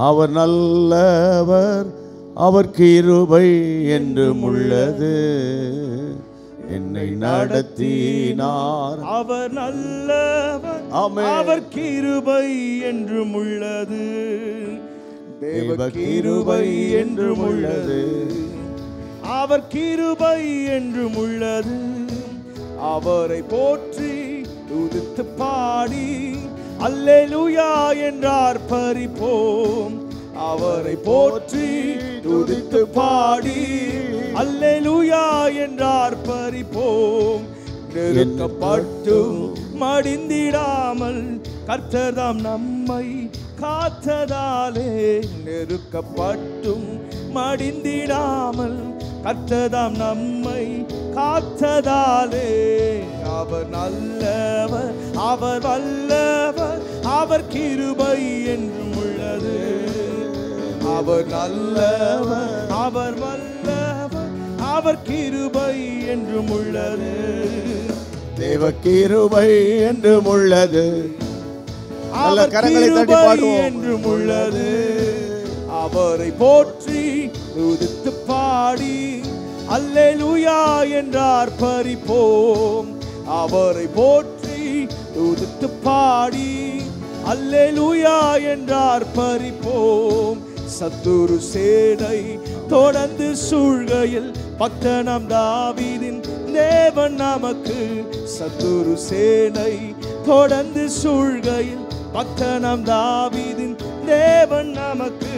அவர் நல்லவர், அவர் கிருபை என்றும் உள்ளது. என்னை நடத்தினார், அவர் நல்லவர், அவர் கிருபை என்றும் உள்ளது. தேவ கிருபை என்றும் உள்ளது, அவர் கிருபை என்றும் உள்ளது. அவரை போற்றி துதித்து பாடி அல்லேலூயா என்றார் பரிப்போம். அவரை போற்றி துதித்து பாடி அல்லேலூயா என்றார் பரிப்போம். நெருக்கப்பட்டு மடிந்திடாமல் கர்த்தர்தாம் நம்மை காத்ததாலே, நெருக்கப்பட்டும் மடிந்திடாமல் கர்த்தர்தாம் நம்மை காத்ததாலே. அவர் நல்லவர், அவர் வல்லவர், அவர் கிருபை என்றும் உள்ளது. அவர் நல்லவர், அவர் வல்லவர், அவர் கிருபை என்றும் உள்ளது. தேவ கிருபை என்றும் உள்ளது. அவர் கிருபை என்றும் உள்ளது. அவரை போற்றி துதித்து பாடி அல்லேலூயா என்றார் பரிப்போம். அவரை போற்றி துதித்து பாடி அல்லேலூயா என்றார் பரிப்போம். சத்துரு சேனை தொடர்ந்து சூழ்கையில் பக்தனாம் தாவீதின் தேவன் நமக்கு. சத்துரு சேனை தொடர்ந்து சூழ்கையில் பக்தனாம் தாவீதின் தேவன் நமக்கு.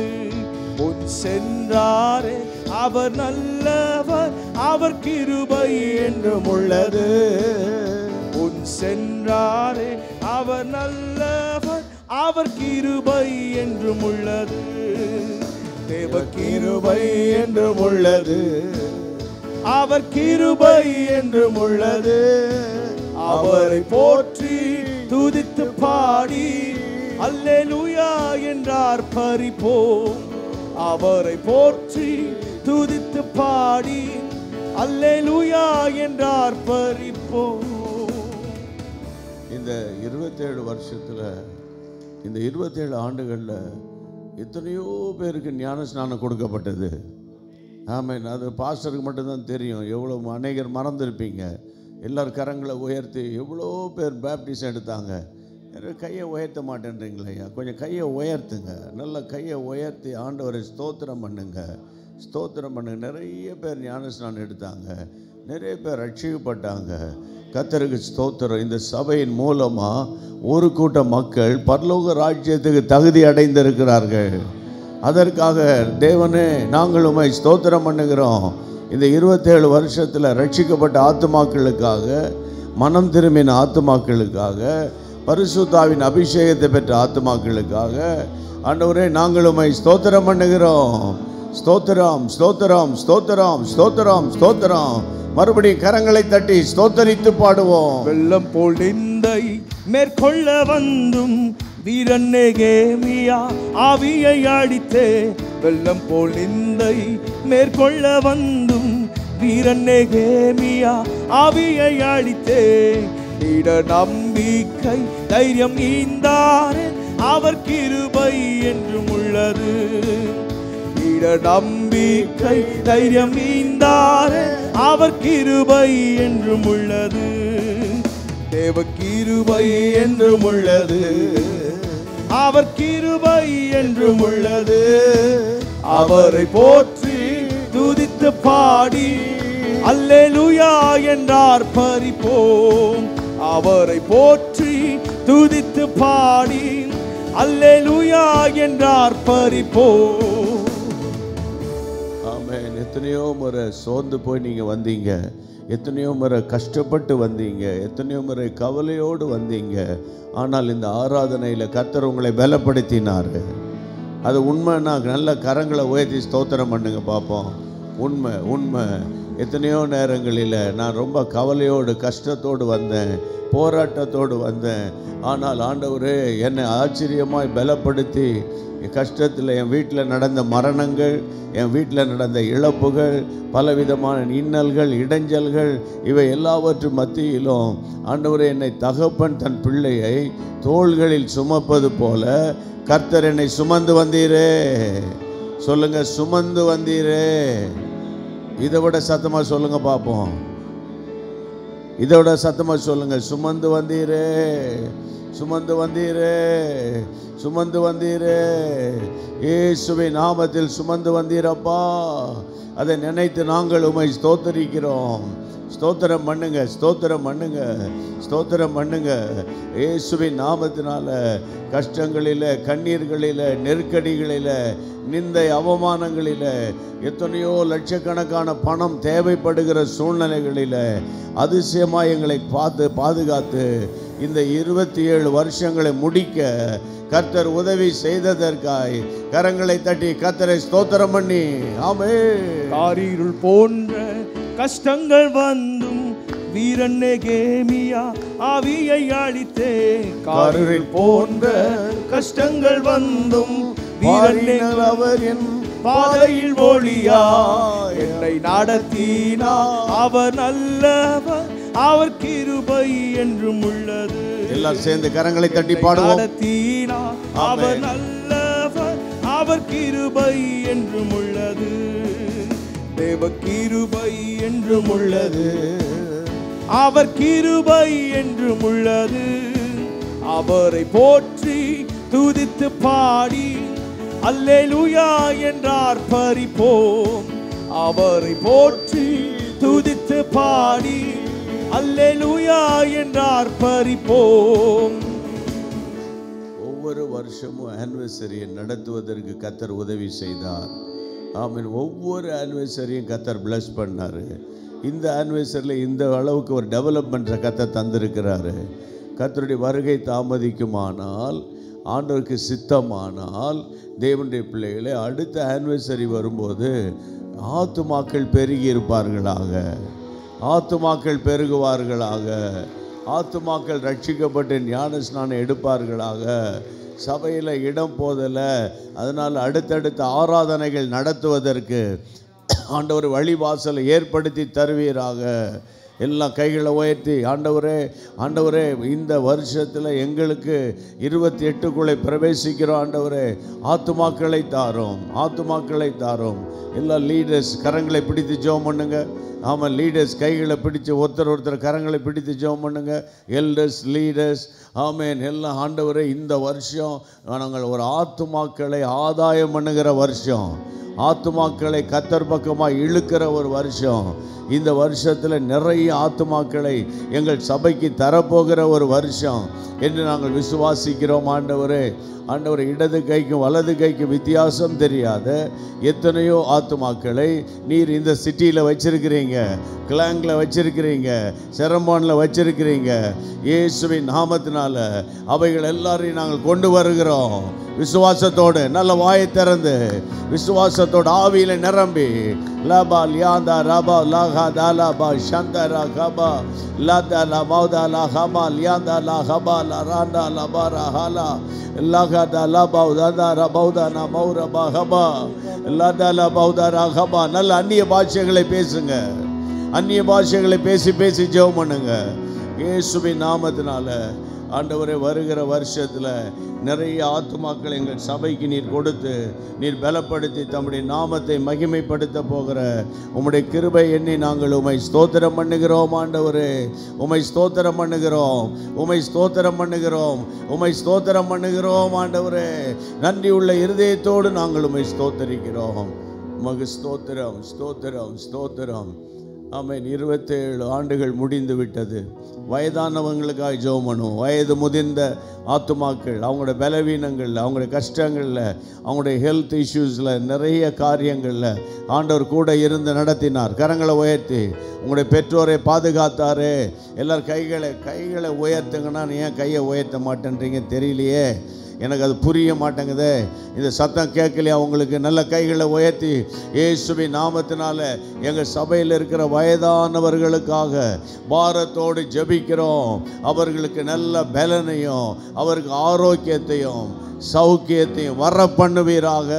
முன் சென்றாரே அவர் நல்லவர், அவர் கிருபை என்றும் உள்ளது. முன் சென்றாரே அவர் நல்லவர், அவர் கிருபை என்றும் உள்ளது. தேவ கிருபை என்றும் உள்ளது, அவர் கிருபை என்றும் உள்ளது. அவரை போற்றி துதித்து பாடி அல்லேலூயா என்றார் பரிப்போம். அவரை போற்றி துதித்து பாடி அல்லேலூயா என்றார் பரிப்போம். இந்த 27 வருஷத்துல, இந்த 27 ஆண்டுகள்ல எத்தனையோ பேருக்கு ஞான ஸ்நானம் கொடுக்கப்பட்டது. ஆமென். அது பாஸ்டருக்கு மட்டும்தான் தெரியும். எவ்வளோ அநேகர் மறந்துருப்பீங்க. எல்லார் கரங்களை உயர்த்தி எவ்வளோ பேர் பேப்டிசம் எடுத்தாங்க. கையை உயர்த்த மாட்டேன்றீங்களா ஐயா? கொஞ்சம் கையை உயர்த்துங்க. நல்ல கையை உயர்த்தி ஆண்டவரை ஸ்தோத்திரம் பண்ணுங்க, ஸ்தோத்திரம் பண்ணுங்க. நிறைய பேர் ஞானஸ்நானம் எடுத்தாங்க, நிறைய பேர் ரட்சிக்கப்பட்டாங்க. கர்த்தருக்கு ஸ்தோத்திரம். இந்த சபையின் மூலமாக ஒரு கூட்ட மக்கள் பரலோக ராஜ்யத்துக்கு தகுதி அடைந்திருக்கிறார்கள். அதற்காக தேவனே நாங்கள் உம்மை ஸ்தோத்திரம் பண்ணுகிறோம். இந்த 27 வருஷத்தில் ரட்சிக்கப்பட்ட ஆத்துமாக்களுக்காக, மனம் திரும்பின ஆத்துமாக்களுக்காக, பரிசுத்தாவின் அபிஷேகத்தை பெற்ற ஆத்துமாக்களுக்காக ஆண்டவரே நாங்கள் உம்மை ஸ்தோத்திரம் பண்ணுகிறோம். ஸ்தோத்திரம், ஸ்தோத்திரம், ஸ்தோத்திரம், ஸ்தோத்திரம், ஸ்தோத்திரம். மறுபடியும் கரங்களை தட்டி ஸ்தோத்தரித்து பாடுவோம். வெள்ளம் போல் நிந்தை மேற்கொள்ள வந்தும் வீரன் நெகேமியா ஆவியை அடித்தே. வெள்ளம் போல் நிந்தை மேற்கொள்ள வந்தும் வீரன் நெகேமியா ஆவியை அடித்தே. நீட நம்பிக்கை தைரியம் ஈந்தாரே அவர் கிருபை என்றும் உள்ளது. நீட நம்பிக்கை தைரியம் ஈந்தாரே அவர் கிருபை என்றும் உள்ளது. தேவ கிருபை என்றும் உள்ளது, அவர் கிருபை என்றும் உள்ளது. அவரை போற்றி துதித்து பாடி அல்லேலூயா என்றார் பரிப்போம். அவரை போற்றி துதித்து பாடி அல்லேலூயா என்றார் பரிப்போம். ஆமென். எத்தனையோ முறை சோர்ந்து போய் நீங்கள் வந்தீங்க, எத்தனையோ முறை கஷ்டப்பட்டு வந்தீங்க, எத்தனையோ முறை கவலையோடு வந்தீங்க. ஆனால் இந்த ஆராதனையில் கர்த்தர் உங்களை பலப்படுத்தினார். அது உண்மைன்னா நல்ல கரங்களை உயர்த்தி ஸ்தோத்திரம் பண்ணுங்க பார்ப்போம். உண்மை, உண்மை. எத்தனையோ நேரங்களில் நான் ரொம்ப கவலையோடு கஷ்டத்தோடு வந்தேன், போராட்டத்தோடு வந்தேன். ஆனால் ஆண்டவரே என்னை ஆச்சரியமாய் பலப்படுத்தி என் கஷ்டத்தில் என் வீட்டில் நடந்த மரணங்கள், என் வீட்டில் நடந்த இழப்புகள், பலவிதமான இன்னல்கள், இடைஞ்சல்கள், இவை எல்லாவற்றும் மத்தியிலும் ஆண்டவரே என்னை தகப்பன் தன் பிள்ளையை தோள்களில் சுமப்பது போல கர்த்தர் என்னை சுமந்து வந்தீரே. சொல்லுங்க, சுமந்து வந்தீரே. இதை விட சத்தமாக சொல்லுங்க பார்ப்போம். இதை விட சத்தமாக சொல்லுங்க, சுமந்து வந்தீரே, சுமந்து வந்தீரே, சுமந்து வந்தீரே. இயேசுவின் நாமத்தில் சுமந்து வந்தீரப்பா. அதை நினைத்து நாங்கள் உம்மை ஸ்தோத்தரிக்கிறோம். ஸ்தோத்திரம் பண்ணுங்க, ஸ்தோத்திரம் பண்ணுங்க, ஸ்தோத்திரம் பண்ணுங்க. இயேசுவின் நாமத்தினால கஷ்டங்களில், கண்ணீர்களில், நெருக்கடிகளில், நிந்தை அவமானங்களில், எத்தனையோ லட்சக்கணக்கான பணம் தேவைப்படுகிற சூழ்நிலைகளில் அதிசயமாக எங்களை பாதுகாத்து இந்த 27 வருஷங்களை முடிக்க கர்த்தர் உதவி செய்ததற்காய் கரங்களை தட்டி கர்த்தரை ஸ்தோத்திரம் பண்ணி ஆமென். காரிருள் போன்ற கஷ்டங்கள் வந்தும் வீரன் நெகேமியா ஆவியை அழித்தே. காரிருள் போன்ற கஷ்டங்கள் வந்தும் வீரன் அவர் என் பாதையில் ஒளியா என்னை நடத்தினா. அவர் நல்லவர், அவர் கிருபை என்றும் உள்ளது. எல்லாரும் சேர்ந்து கரங்களை தட்டி பாடுவோம். நடத்தினா அவர் நல்லவர், அவர் கிருபை என்றும் உள்ளது. தேவ கிருபை என்றும் உள்ளது, அவர் கிருபை என்றும் உள்ளது. அவரை போற்றி துதித்து பாடி அல்லேலூயா என்றார் பரிப்போம். அவரை போற்றி துதித்து பாடி அல்லேலூயா என்றார் பரிப்போம். ஒவ்வொரு வருஷமும் ஆனிவர்சரியை நடத்துவதற்கு கர்த்தர் உதவி செய்தார். ஆமீன். ஒவ்வொரு ஆனிவர்சரியும் கர்த்தர் பிளஸ் பண்ணார். இந்த ஆனிவர்சரியில் இந்த அளவுக்கு ஒரு டெவலப்மெண்ட்டை கர்த்தர் தந்திருக்கிறாரு. கர்த்தருடைய வருகை தாமதிக்குமானால், ஆண்டவருக்கு சித்தமானால், தேவனுடைய பிள்ளைகளை அடுத்த ஆனிவர்சரி வரும்போது ஆத்துமாக்கள் பெருகி இருப்பார்களாக, ஆத்துமாக்கள் பெருகுவார்களாக, ஆத்துமாக்கள் ரட்சிக்கப்பட்டு ஞான ஸ்நானம் எடுப்பார்களாக. சபையில் இடம் போதலை, அதனால் அடுத்தடுத்த ஆராதனைகள் நடத்துவதற்கு ஆண்டவர் வழிவாசலை ஏற்படுத்தி தருவீராக. எல்லாம் கைகளை உயர்த்தி, ஆண்டவரே, ஆண்டவரே, இந்த வருஷத்தில் எங்களுக்கு 28க்குள்ளே பிரவேசிக்கிறோம். ஆண்டவரே, ஆத்துமாக்களை தாரும், ஆத்துமாக்களை தாரும். எல்லா லீடர்ஸ் கரங்களை பிடித்து ஜெபம் பண்ணுங்க. ஆமாம், லீடர்ஸ் கைகளை பிடித்து ஒருத்தர் கரங்களை பிடித்து ஜெபம் பண்ணுங்க. எல்டர்ஸ், லீடர்ஸ், ஆமேன். எல்லாம் ஆண்டவரே, இந்த வருஷம் நாங்கள் ஒரு ஆத்துமாக்களை ஆதாயம் பண்ணுகிற வருஷம், ஆத்துமாக்களை கர்த்தர் பக்கமாக இழுக்கிற ஒரு வருஷம். இந்த வருஷத்தில் நிறைய ஆத்துமாக்களை எங்கள் சபைக்கு தரப்போகிற ஒரு வருஷம் என்று நாங்கள் விசுவாசிக்கிறோம். ஆண்டவரே, ஆண்டவர் இடது கைக்கும் வலது கைக்கும் வித்தியாசம் தெரியாத எத்தனையோ ஆத்துமாக்களை நீர் இந்த சிட்டியில் வச்சிருக்கிறீங்க, கிளாங்கில் வச்சிருக்கிறீங்க, செரமானில் வச்சிருக்கிறீங்க. இயேசுவின் நாமத்தினால அவைகள் எல்லாரையும் நாங்கள் கொண்டு வருகிறோம். விசுவாசத்தோடு, நல்ல வாயை திறந்து விசுவாசத்தோடு ஆவியில் நிரம்பி லபா லியாந்தா ரபா லாகா தாலாபா சந்தரா கபா லாதா லா மௌதா லா ஹமா லியாந்தா லா ஹபா லா ராண்டா லபா ரஹாலா லாகா தா லபா உதா ரபௌதா நா மௌரபா ஹபா லாதா லா பௌதா ரா ஹபா. நல்ல அந்நிய பாஷைகளை பேசுங்க, அந்நிய பாஷைகளை பேசி பேசி ஜெபம் பண்ணுங்க. இயேசுவின் நாமத்தினால ஆண்டவரே, வருகிற வருஷத்தில் நிறைய ஆத்துமாக்கள் எங்கள் சபைக்கு நீர் கொடுத்து நீர் பலப்படுத்தி தம்முடைய நாமத்தை மகிமைப்படுத்த போகிற உம்முடைய கிருபை எண்ணி நாங்கள் உம்மை ஸ்தோத்திரம் பண்ணுகிறோம். ஆண்டவரே, உம்மை ஸ்தோத்திரம் பண்ணுகிறோம், உம்மை ஸ்தோத்திரம் பண்ணுகிறோம், உம்மை ஸ்தோத்திரம் பண்ணுகிறோம். ஆண்டவரே, நன்றி உள்ள இருதயத்தோடு நாங்கள் உம்மை ஸ்தோத்தரிக்கிறோம். உமக்கு ஸ்தோத்திரம், ஸ்தோத்திரம், ஸ்தோத்திரம். ஆமென். 27 ஆண்டுகள் முடிந்து விட்டது. வயதானவங்களுக்காக ஜெபம் பண்ணுவோம். வயது முதிர்ந்த ஆத்துமாக்கள், அவங்களோட பலவீனங்களில், அவங்களுடைய கஷ்டங்களில், அவங்களுடைய ஹெல்த் இஷ்யூஸில், நிறைய காரியங்களில் ஆண்டவர் கூட இருந்து நடத்தினார். கரங்களை உயர்த்தி உங்களுடைய பெற்றோரை பாதுகாத்தாரு. எல்லோரும் கைகளை உயர்த்துங்கன்னா ஏன் கையை உயர்த்த மாட்டேன்றீங்க தெரியலையே, எனக்கு அது புரிய மாட்டேங்குது. இந்த சத்தம் கேட்கலையா உங்களுக்கு? நல்ல கைகளை உயர்த்தி இயேசுவின் நாமத்தினால எங்கள் சபையில் இருக்கிற வயதானவர்களுக்காக பாரத்தோடு ஜெபிக்கிறோம். அவர்களுக்கு நல்ல பலனையும் அவருக்கு ஆரோக்கியத்தையும் சௌக்கியத்தையும் வர பண்ணுவீராக.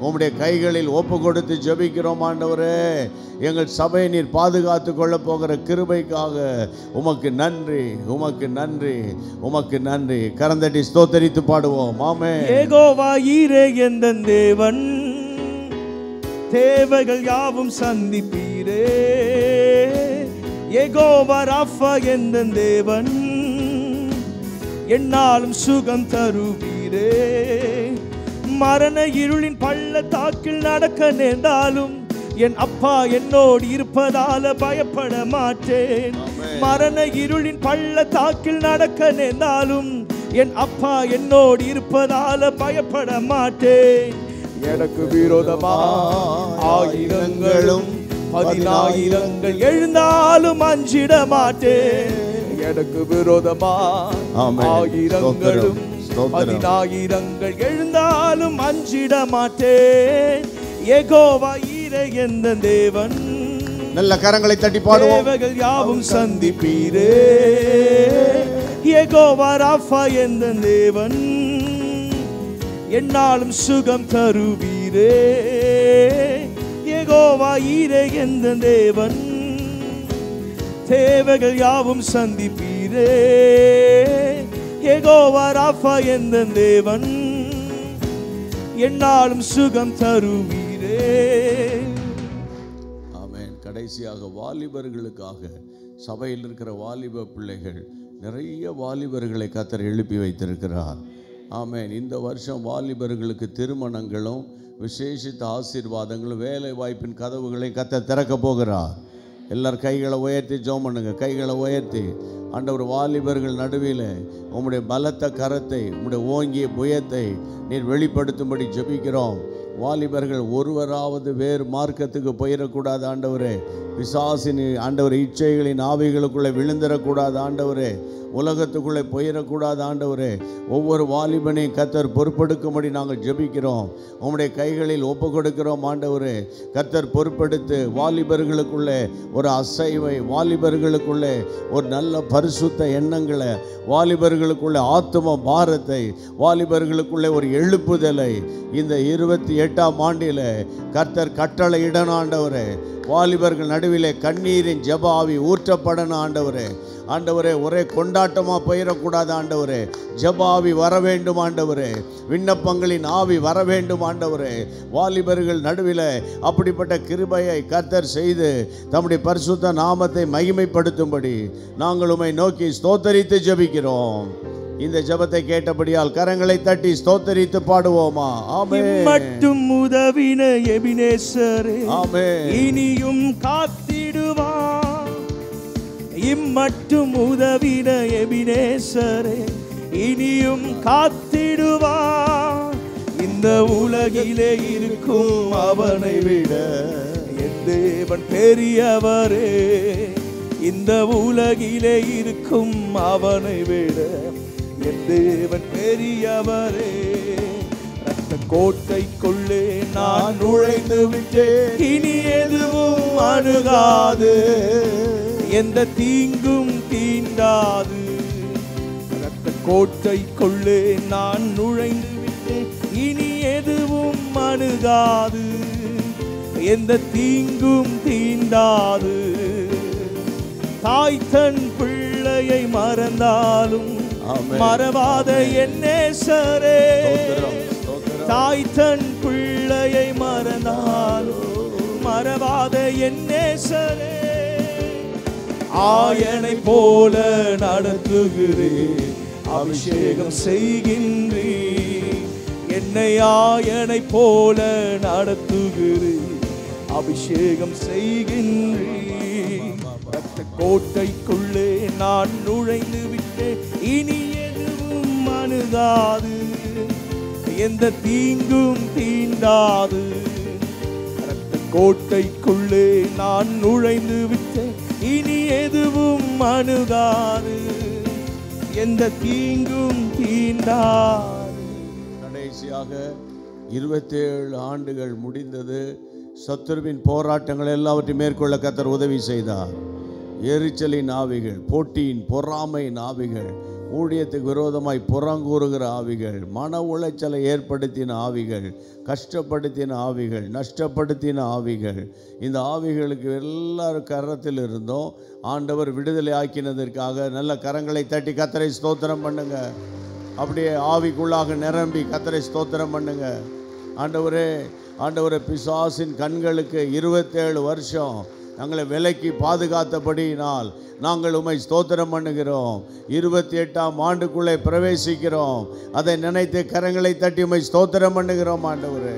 உம்முடைய கைகளில் ஒப்பு கொடுத்து ஜெபிக்கிறோம் ஆண்டவரே. எங்கள் சபையை நீர் பாதுகாத்து கொள்ள போகிற கிருபைக்காக உமக்கு நன்றி, உமக்கு நன்றி, உமக்கு நன்றி. கரந்தட்டி ஸ்தோத்தரித்து பாடுவோம். ஆமென். யெகோவா ஈரே எந்தன் தேவன், தேவைகள் யாவும் சந்திப்பீரே. யெகோவா ராஃபா எந்தன் தேவன், என்னாலும் சுகம் தருவீரே. மரண இருளின் பள்ளத்தாக்கில் நடக்க நேர்ந்தாலும் என் அப்பா என்னோடு இருப்பதால பயப்பட மாட்டேன். மரண இருளின் பள்ளத்தாக்கில் நடக்க நேர்ந்தாலும் என் அப்பா என்னோடு இருப்பதால பயப்பட மாட்டேன். எனக்கு விரோதமா ஆயிரங்களும் 10,000 எழுந்தாலும் அஞ்சிட மாட்டேன். எனக்கு விரோதமா ஆயிரங்களும் 10,000 எழுந்தாலும் அஞ்சிட மாட்டேன். யெகோவா ஈரே எந்த தேவன், நல்ல கரங்களை தட்டி பாடுவோம். தேவைகள் யாவும் சந்திப்பீரே. யெகோவா ராஃபா எந்த தேவன், என்னாலும் சுகம் தருவீரே. யெகோவா ஈரே எந்த தேவன், தேவைகள் யாவும் சந்திப்பீரே. யெகோவா ராஃபா எந்த தேவன், என்னாலும் சுகம் தருவீரே. ஆமென். கடைசியாக வாலிபர்களுக்காக சபையில் இருக்கிற வாலிப பிள்ளைகள், நிறைய வாலிபர்களை கர்த்தர் எழுப்பி வைத்திருக்கிறார். ஆமென். இந்த வருஷம் வாலிபர்களுக்கு திருமணங்களும் விசேஷித்த ஆசீர்வாதங்களும் வேலை வாய்ப்பின் கதவுகளை கர்த்தர் திறக்க போகிறார். எல்லாரும் கைகளை உயர்த்தி ஜெபம் பண்ணுங்க. கைகளை உயர்த்தி ஆண்டவர் வாலிபர்கள் நடுவில் உம்முடைய பலத்த கரத்தை, உம்முடைய ஓங்கிய புயத்தை நீர் வெளிப்படுத்தும்படி ஜெபிக்கிறோம். வாலிபர்கள் ஒருவராவது வேறு மார்க்கத்துக்கு போயிடக்கூடாது ஆண்டவரே. பிசாசின் ஆண்டவர் இச்சைகளின் ஆவிகளுக்குள்ளே விழுந்துடக்கூடாது ஆண்டவரே. உலகத்துக்குள்ளே போயிடக்கூடாது ஆண்டவரே. ஒவ்வொரு வாலிபனையும் கர்த்தர் பொறுப்பெடுக்கும்படி நாங்கள் ஜெபிக்கிறோம். உம்முடைய கைகளில் ஒப்பு கொடுக்கிறோம் ஆண்டவரே. கர்த்தர் பொறுப்பெடுத்து வாலிபர்களுக்குள்ளே ஒரு அசைவை, வாலிபர்களுக்குள்ளே ஒரு நல்ல பரிசுத்த எண்ணங்களை, வாலிபர்களுக்குள்ளே ஆத்தும பாரத்தை, வாலிபர்களுக்குள்ளே ஒரு எழுப்புதலை இந்த 28ஆம் ஆண்டில் கர்த்தர் கட்டளை இடணும் ஆண்டவரே. வாலிபர்கள் நடுவிலே கண்ணீரின் ஜெப ஆவி ஊற்றப்படணும் ஆண்டவரே. ஆண்டவரே, ஒரே கொண்டாட்டமாக போயிடக்கூடாது ஆண்டவரே. ஜெப ஆவி வர வேண்டும் ஆண்டவரே. விண்ணப்பங்களின் ஆவி வர வேண்டும் ஆண்டவரே. வாலிபர்கள் நடுவில் அப்படிப்பட்ட கிருபையை கர்த்தர் செய்து தம்முடைய பரிசுத்த நாமத்தை மகிமைப்படுத்தும்படி நாங்கள் உம்மை நோக்கி ஸ்தோத்தரித்து ஜெபிக்கிறோம். இந்த ஜெபத்தை கேட்டபடியால் கரங்களை தட்டி ஸ்தோத்தரித்து பாடுவோமா? ஆமென். மட்டும் உதவின எபினேசரே, ஆமென். இனியும் காத்திடுவார். இம்மட்டும் உதவின எபினேசரே, இனியும் காத்திடுவார். இந்த உலகிலே இருக்கும் அவனை விட என் தேவன் பெரியவரே. இந்த உலகிலே இருக்கும் அவனை விட என் தேவன் பெரியவரே. ரத்த கோட்டைக்குள்ளே நான் நுழைந்து விட்டேன், இனி எதுவும் அணுகாது, எந்த தீங்கும் தீண்டாது. ரத்த கோட்டைக்குள்ளே நான் நுழைந்து விட்டேன், இனி எதுவும் அணுகாது, எந்த தீங்கும் தீண்டாது. தாய் தன் பிள்ளையை மறந்தாலும் மறவாத என் நேசரே. தாய் தன் பிள்ளையை மறந்தாலும் மறவாத என் நேசரே. ஆயனை போல நடத்துகிறேன், அபிஷேகம் செய்கின்றேன். என்னை ஆயனை போல நடத்துகிறேன், அபிஷேகம் செய்கின்றேன். ரத்த கோட்டைக்குள்ளே நான் நுழைந்து விட்டேன், இனி எதுவும் அணுகாது, எந்த தீங்கும் தீண்டாது. ரத்த கோட்டைக்குள்ளே நான் நுழைந்து விட்டேன், இனி எதுவும் அணுகாது, எந்த தீங்கும் தீண்டாது. கடைசியாக 27 ஆண்டுகள் முடிந்தது. சத்துருவின் போராட்டங்கள் எல்லாவற்றையும் மேற்கொள்ள கர்த்தர் உதவி செய்தார். எரிச்சலின் ஆவிகள், போட்டியின் பொறாமையின் ஆவிகள், ஊழியத்துக்கு விரோதமாய் புறங்கூறுகிற ஆவிகள், மன உளைச்சலை ஏற்படுத்தின ஆவிகள், கஷ்டப்படுத்தின ஆவிகள், நஷ்டப்படுத்தின ஆவிகள், இந்த ஆவிகளுக்கு எல்லாரும் கரத்தில் இருந்தோம். ஆண்டவர் விடுதலை ஆக்கினதற்காக நல்ல கரங்களை தட்டி கர்த்தரை ஸ்தோத்திரம் பண்ணுங்க. அப்படியே ஆவிக்குள்ளாக நிரம்பி கர்த்தரை ஸ்தோத்திரம் பண்ணுங்க. ஆண்டவரே, ஆண்டவரே, பிசாசின் கண்களுக்கு 27 வருஷம் நாங்களை விலக்கி பாதுகாத்தபடியினால் நாங்கள் உம்மை ஸ்தோத்திரம் பண்ணுகிறோம். 28ஆம் ஆண்டுக்குள்ளே பிரவேசிக்கிறோம். அதை நினைத்து கரங்களை தட்டி உம்மை ஸ்தோத்திரம் பண்ணுகிறோம். ஆண்டவரே,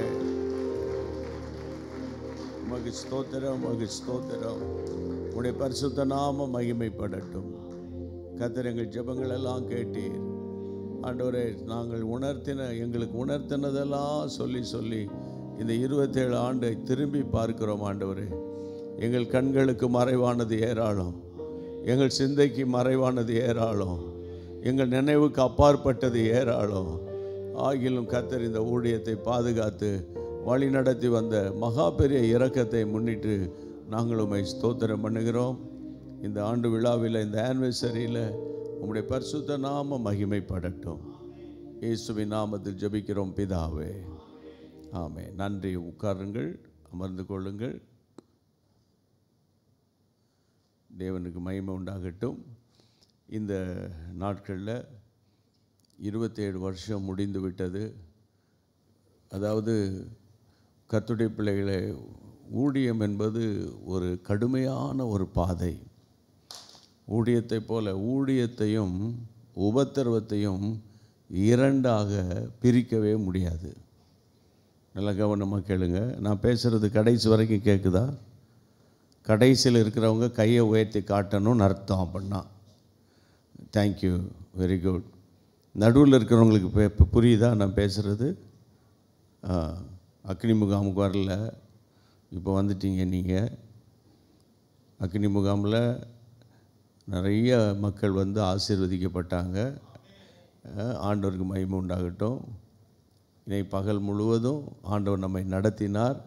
உமக்கு ஸ்தோத்திரம், உமக்கு ஸ்தோத்திரம். உம்முடைய பரிசுத்த நாமம் மகிமைப்படட்டும். கர்த்தர் எங்கள் ஜெபங்கள் எல்லாம் கேட்டீர். ஆண்டவரே, நாங்கள் எங்களுக்கு உணர்த்தினதெல்லாம் சொல்லி இந்த 27 ஆண்டை திரும்பி பார்க்கிறோம். ஆண்டவரே, எங்கள் கண்களுக்கு மறைவானது ஏராளம், எங்கள் சிந்தைக்கு மறைவானது ஏராளம், எங்கள் நினைவுக்கு அப்பாற்பட்டது ஏராளம். ஆகிலும் கர்த்தர் இந்த ஊழியத்தை பாதுகாத்து வழி நடத்தி வந்த மகா பெரிய இரக்கத்தை முன்னிட்டு நாங்கள் உம்மை ஸ்தோத்திரம் பண்ணுகிறோம். இந்த ஆண்டு விழாவில், இந்த ஆனிவர்சரியில் உம்முடைய பரிசுத்த நாம மகிமைப்படட்டும். இயேசுவின் நாமத்தில் ஜெபிக்கிறோம் பிதாவே, ஆமென். நன்றி. உட்காருங்கள், அமர்ந்து கொள்ளுங்கள். தேவனுக்கு மகிமை உண்டாகட்டும். இந்த நாட்களில் 27 வருஷம் முடிந்து விட்டது. அதாவது கர்த்தருடைய பிள்ளைகளே, ஊழியம் என்பது ஒரு கடுமையான ஒரு பாதை. ஊழியத்தை போல ஊழியத்தையும் உபத்திரவத்தையும் இரண்டாக பிரிக்கவே முடியாது. நல்லா கவனமாக கேளுங்க. நான் பேசுகிறது கடைசி வரைக்கும் கேட்குதா? கடைசியில் இருக்கிறவங்க கையை உயர்த்தி காட்டணும்னு அர்த்தம். அப்படின்னா தேங்க்யூ, வெரி குட். நடுவில் இருக்கிறவங்களுக்கு இப்போ புரியுதா நான் பேசுகிறது? அக்னி முகாமுக்கு வரல, இப்போ வந்துட்டீங்க நீங்கள். அக்னி முகாமில் நிறைய மக்கள் வந்து ஆசீர்வதிக்கப்பட்டாங்க. ஆண்டவருக்கு மகிமை உண்டாகட்டும். இன்னைக்கு பகல் முழுவதும் ஆண்டவர் நம்மை நடத்தினார்.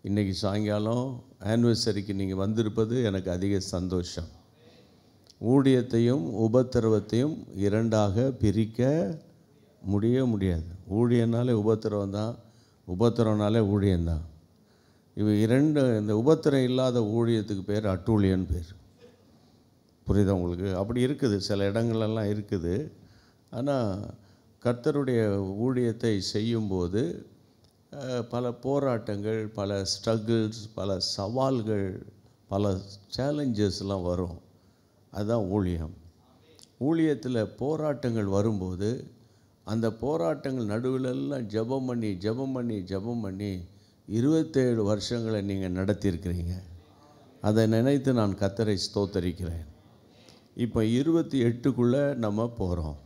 இன்றைக்கி சாயங்காலம் ஆனிவர்சரிக்கு நீங்கள் வந்திருப்பது எனக்கு அதிக சந்தோஷம். ஊழியத்தையும் உபத்திரவத்தையும் இரண்டாக பிரிக்க முடியாது. ஊழியனாலே உபத்திரவம் தான், உபத்திரவனாலே ஊழியந்தான். இந்த உபத்திரம் இல்லாத ஊழியத்துக்கு பேர் அட்டூழியன்னு பேர். புரியுதா உங்களுக்கு? அப்படி இருக்குது, சில இடங்களெல்லாம் இருக்குது. ஆனால் கர்த்தருடைய ஊழியத்தை செய்யும்போது பல போராட்டங்கள், பல ஸ்ட்ரகிள்ஸ், பல சவால்கள், பல சேலஞ்சஸ்லாம் வரும். அதுதான் ஊழியம். ஊழியத்தில் போராட்டங்கள் வரும்போது அந்த போராட்டங்கள் நடுவிலெல்லாம் ஜெபம் பண்ணி 27 வருஷங்களை நீங்கள் நடத்தியிருக்கிறீங்க. அதை நினைத்து நான் கர்த்தரை ஸ்தோத்தரிக்கிறேன். இப்போ 28க்குள்ளே நம்ம போகிறோம்.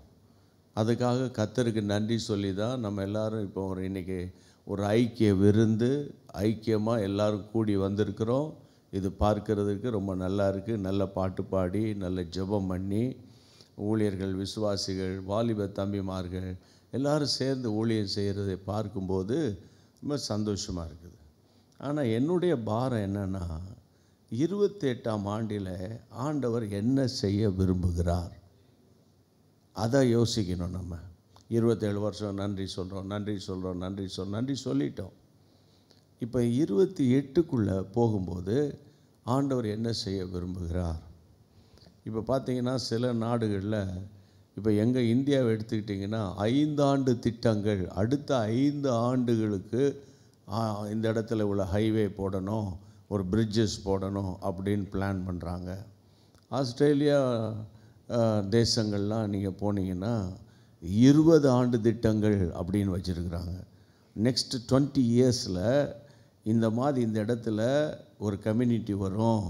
அதுக்காக கர்த்தருக்கு நன்றி சொல்லி தான் நம்ம எல்லோரும் இப்போ இன்றைக்கி ஒரு ஐக்கிய விருந்து, ஐக்கியமாக எல்லோரும் கூடி வந்திருக்கிறோம். இது பார்க்கறதுக்கு ரொம்ப நல்லா இருக்குது. நல்ல பாட்டு பாடி, நல்ல ஜெபம் பண்ணி, ஊழியர்கள், விசுவாசிகள், வாலிப தம்பிமார்கள் எல்லோரும் சேர்ந்து ஊழியம் செய்கிறதை பார்க்கும்போது ரொம்ப சந்தோஷமாக இருக்குது. ஆனால் என்னுடைய பாரம் என்னென்னா, 28ஆம் ஆண்டில் ஆண்டவர் என்ன செய்ய விரும்புகிறார், அதை யோசிக்கணும். நம்ம 27 வருஷம் நன்றி சொல்லிட்டோம். இப்போ 28க்குள்ளே போகும்போது ஆண்டவர் என்ன செய்ய விரும்புகிறார்? இப்போ பார்த்தீங்கன்னா சில நாடுகளில், இப்போ எங்கள் இந்தியாவை எடுத்துக்கிட்டிங்கன்னா 5 ஆண்டு திட்டங்கள், அடுத்த 5 ஆண்டுகளுக்கு இந்த இடத்துல உள்ள ஹைவே போடணும், ஒரு பிரிட்ஜஸ் போடணும் அப்படின்னு பிளான் பண்ணுறாங்க. ஆஸ்திரேலியா தேசங்கள்லாம் நீங்கள் போனீங்கன்னா 20 ஆண்டு திட்டங்கள் அப்படின்னு வச்சுருக்குறாங்க. நெக்ஸ்ட் 20 இயர்ஸில் இந்த மாதிரி இந்த இடத்துல ஒரு கம்யூனிட்டி வரும்,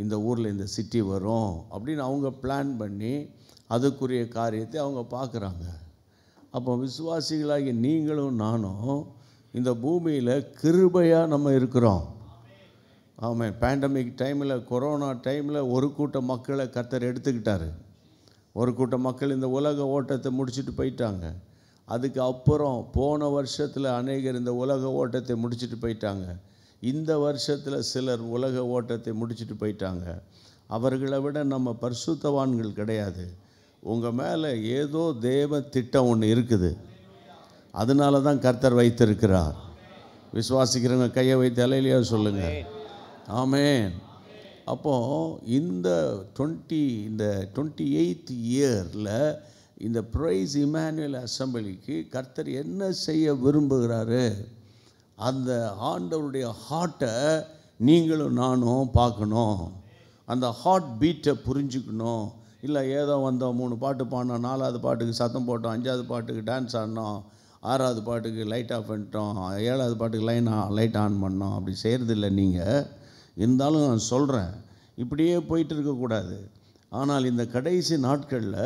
இந்த ஊரில் இந்த சிட்டி வரும் அப்படின்னு அவங்க பிளான் பண்ணி அதுக்குரிய காரியத்தை அவங்க பார்க்குறாங்க. அப்போ விசுவாசிகளாகி நீங்களும் நானும் இந்த பூமியில் கிருபையாக நம்ம இருக்கிறோம். ஆமாம். பேண்டமிக் டைமில், கொரோனா டைமில் ஒரு கூட்ட மக்களை கர்த்தர் எடுத்துக்கிட்டார். ஒரு கூட்ட மக்கள் இந்த உலக ஓட்டத்தை முடிச்சுட்டு போயிட்டாங்க. அதுக்கு அப்புறம் போன வருஷத்தில் அநேகர் இந்த உலக ஓட்டத்தை முடிச்சுட்டு போயிட்டாங்க. இந்த வருஷத்தில் சிலர் உலக ஓட்டத்தை முடிச்சுட்டு போயிட்டாங்க. அவர்களை விட நம்ம பரிசுத்தவான்கள் கிடையாது. உங்கள் மேலே ஏதோ தேவ திட்டம் ஒன்று இருக்குது. அதனால தான் கர்த்தர் வைத்திருக்கிறார். விசுவாசிக்கிறவங்க கையை வைத்து அல்லேலூயா சொல்லுங்கள். ஆமென். அப்போது இந்த 28th இயரில் இந்த பிரைஸ் இமானுவேல் அசம்பிளிக்கு கர்த்தர் என்ன செய்ய விரும்புகிறாரு, அந்த ஆண்டவருடைய ஹார்ட்டை நீங்களும் நானும் பார்க்கணும். அந்த ஹார்ட் பீட்டை புரிஞ்சுக்கணும். இல்லை ஏதோ வந்தோம், 3 பாட்டு பாடினோம், 4வது பாட்டுக்கு சத்தம் போட்டோம், 5வது பாட்டுக்கு டான்ஸ் ஆடினோம், 6வது பாட்டுக்கு லைட் ஆஃப் பண்ணிட்டோம், 7வது பாட்டுக்கு லைட் ஆன் பண்ணோம். அப்படி செய்கிறதில்ல நீங்கள். இருந்தாலும் நான் சொல்கிறேன், இப்படியே போயிட்டு இருக்கக்கூடாது. ஆனால் இந்த கடைசி நாட்களில்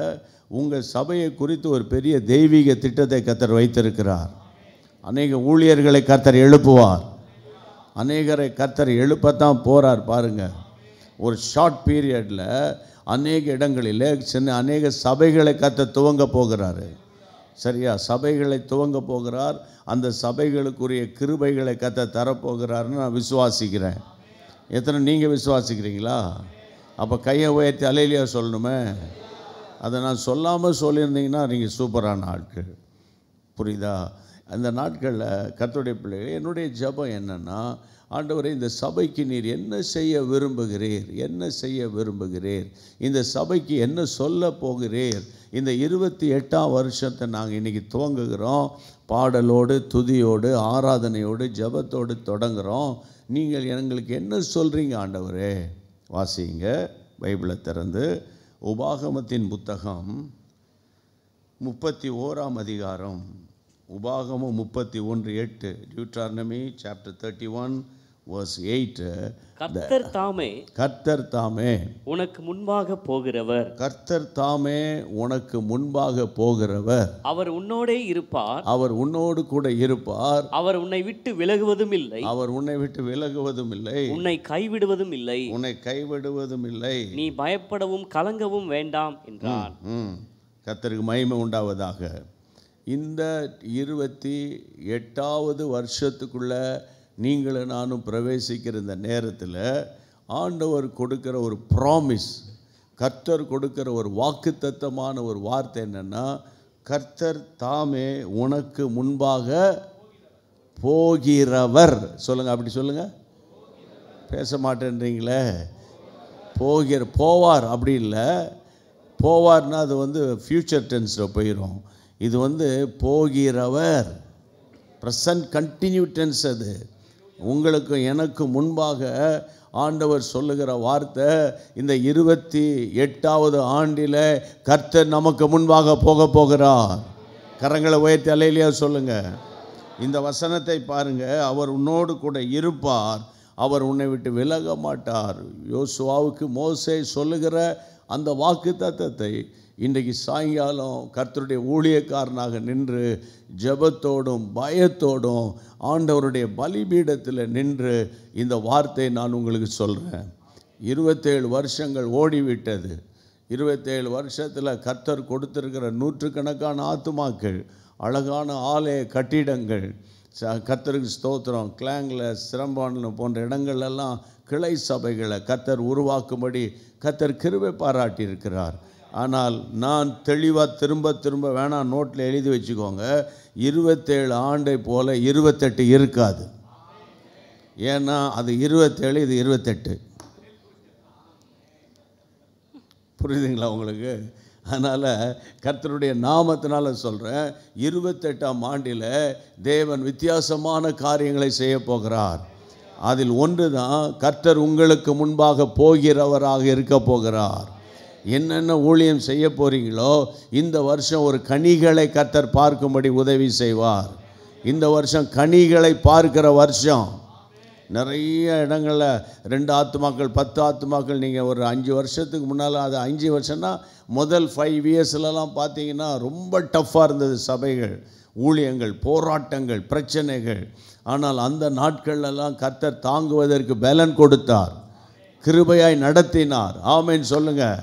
உங்கள் சபையை குறித்து ஒரு பெரிய தெய்வீக திட்டத்தை கர்த்தர் வைத்திருக்கிறார். அநேக ஊழியர்களை கர்த்தர் எழுப்புவார். அநேகரை கர்த்தர் எழுப்பத்தான் போகிறார். பாருங்கள், ஒரு ஷார்ட் பீரியடில் அநேக இடங்களில் அநேக சபைகளை கர்த்தர் துவங்க போகிறாரு. சரியா? சபைகளை துவங்க போகிறார். அந்த சபைகளுக்குரிய கிருபைகளை கர்த்தர் தரப்போகிறாருன்னு நான் விசுவாசிக்கிறேன். எத்தனை நீங்கள் விசுவாசிக்கிறீங்களா? அப்போ கையை உயர்த்தி அல்லேலூயா சொல்லணுமே. அதை நான் சொல்லாமல் சொல்லியிருந்தீங்கன்னா நீங்கள் சூப்பரான ஆட்கள். புரியுதா? அந்த நாட்களில் கர்த்தருடைய பிள்ளைகள், என்னுடைய ஜெபம் என்னென்னா, ஆண்டவரே இந்த சபைக்கு நீர் என்ன செய்ய விரும்புகிறீர், என்ன செய்ய விரும்புகிறீர், இந்த சபைக்கு என்ன சொல்ல போகிறீர். இந்த 28ஆம் வருஷத்தை நாங்கள் இன்றைக்கி துவங்குகிறோம். பாடலோடு, துதியோடு, ஆராதனையோடு, ஜெபத்தோடு தொடங்குகிறோம். நீங்கள் எங்களுக்கு என்ன சொல்கிறீங்க ஆண்டவரே? வாசிங்க பைபிளை திறந்து. உபாகமத்தின் புத்தகம் 31ஆம் அதிகாரம். உபாகமம் 31:8. Deuteronomy chapter 31 verse 8. கர்த்தர் தாமே உனக்கு முன்பாக போகிறவர். கர்த்தர் தாமே உனக்கு முன்பாக போகிறவர். அவர் உன்னோடே இருப்பார். அவர் உன்னோடு கூட இருப்பார். அவர் உன்னை விட்டு விலகுவதும் இல்லை. அவர் உன்னை விட்டு விலகுவதும் இல்லை. உன்னை கைவிடுவதும் இல்லை. உன்னை கைவிடுவதும் இல்லை. நீ பயப்படவும் கலங்கவும் வேண்டாம் என்றார். கர்த்தருக்கு மகிமை உண்டாவதாக. இந்த 28வது வருஷத்துக்குள்ள நீங்களும் நானும் பிரவேசிக்கிற இந்த நேரத்தில் ஆண்டவர் கொடுக்கிற ஒரு ப்ராமிஸ், கர்த்தர் கொடுக்கிற ஒரு வாக்குத்தத்தமான ஒரு வார்த்தை என்னென்னா, கர்த்தர் தாமே உனக்கு முன்பாக போகிறவர். சொல்லுங்கள், அப்படி சொல்லுங்கள். பேச மாட்டேன்றீங்களே. போவார் அப்படி இல்லை. போவார்னா அது ஃப்யூச்சர் டென்ஸில் போயிடும். இது போகிறவர், ப்ரெசன்ட் கண்டினியூ டென்ஸ். அது உங்களுக்கு எனக்கு முன்பாக ஆண்டவர் சொல்லுகிற வார்த்தை. இந்த 28வது ஆண்டில் கர்த்தர் நமக்கு முன்பாக போகிறார். கரங்களை உயர்த்தி அல்லேலூயா சொல்லுங்கள். இந்த வசனத்தை பாருங்கள். அவர் உன்னோடு கூட இருப்பார். அவர் உன்னை விட்டு விலக மாட்டார். யோசுவாவுக்கு மோசே சொல்லுகிற அந்த வாக்கு தத்தத்தை இன்றைக்கு சாயங்காலம் கர்த்தருடைய ஊழியக்காரனாக நின்று ஜெபத்தோடும் பயத்தோடும் ஆண்டவருடைய பலிபீடத்தில் நின்று இந்த வார்த்தையை நான் உங்களுக்கு சொல்கிறேன். 27 வருஷங்கள் ஓடிவிட்டது. 27 வருஷத்தில் கர்த்தர் கொடுத்திருக்கிற நூற்றுக்கணக்கான ஆத்துமாக்கள், அழகான ஆலய கட்டிடங்கள், கர்த்தருக்கு ஸ்தோத்திரம். கிளாங்கில், சிரம்பானில் போன்ற இடங்கள்லாம் கிளை சபைகளை கர்த்தர் உருவாக்கும்படி கர்த்தர் கிருபை பாராட்டியிருக்கிறார். ஆனால் நான் தெளிவாக திரும்ப வேணாம், நோட்டில் எழுதி வச்சுக்கோங்க, 27 ஆண்டை போல் 28 இருக்காது. ஏன்னா அது 27, இது 28. புரியுதுங்களா உங்களுக்கு? அதனால் கர்த்தருடைய நாமத்தினால சொல்கிறேன், 28ஆம் ஆண்டில் தேவன் வித்தியாசமான காரியங்களை செய்ய போகிறார். அதில் ஒன்று தான் கர்த்தர் உங்களுக்கு முன்பாக போகிறவராக இருக்க போகிறார். என்னென்ன ஊழியம் செய்ய போகிறீங்களோ இந்த வருஷம் ஒரு கனிகளை கர்த்தர் பார்க்கும்படி உதவி செய்வார். இந்த வருஷம் கனிகளை பார்க்கிற வருஷம். நிறைய இடங்களில் 2 ஆத்துமாக்கள் 10 ஆத்துமாக்கள். நீங்கள் ஒரு 5 வருஷத்துக்கு முன்னால், அது 5 வருஷம்னா முதல் 5 இயர்ஸ்லலாம் பார்த்தீங்கன்னா ரொம்ப டஃப்பாக இருந்தது சபைகள், ஊழியங்கள், போராட்டங்கள், பிரச்சனைகள். ஆனால் அந்த நாட்கள்லாம் கர்த்தர் தாங்குவதற்கு பலன் கொடுத்தார், கிருபையாய் நடத்தினார். ஆமென் சொல்லுங்கள்.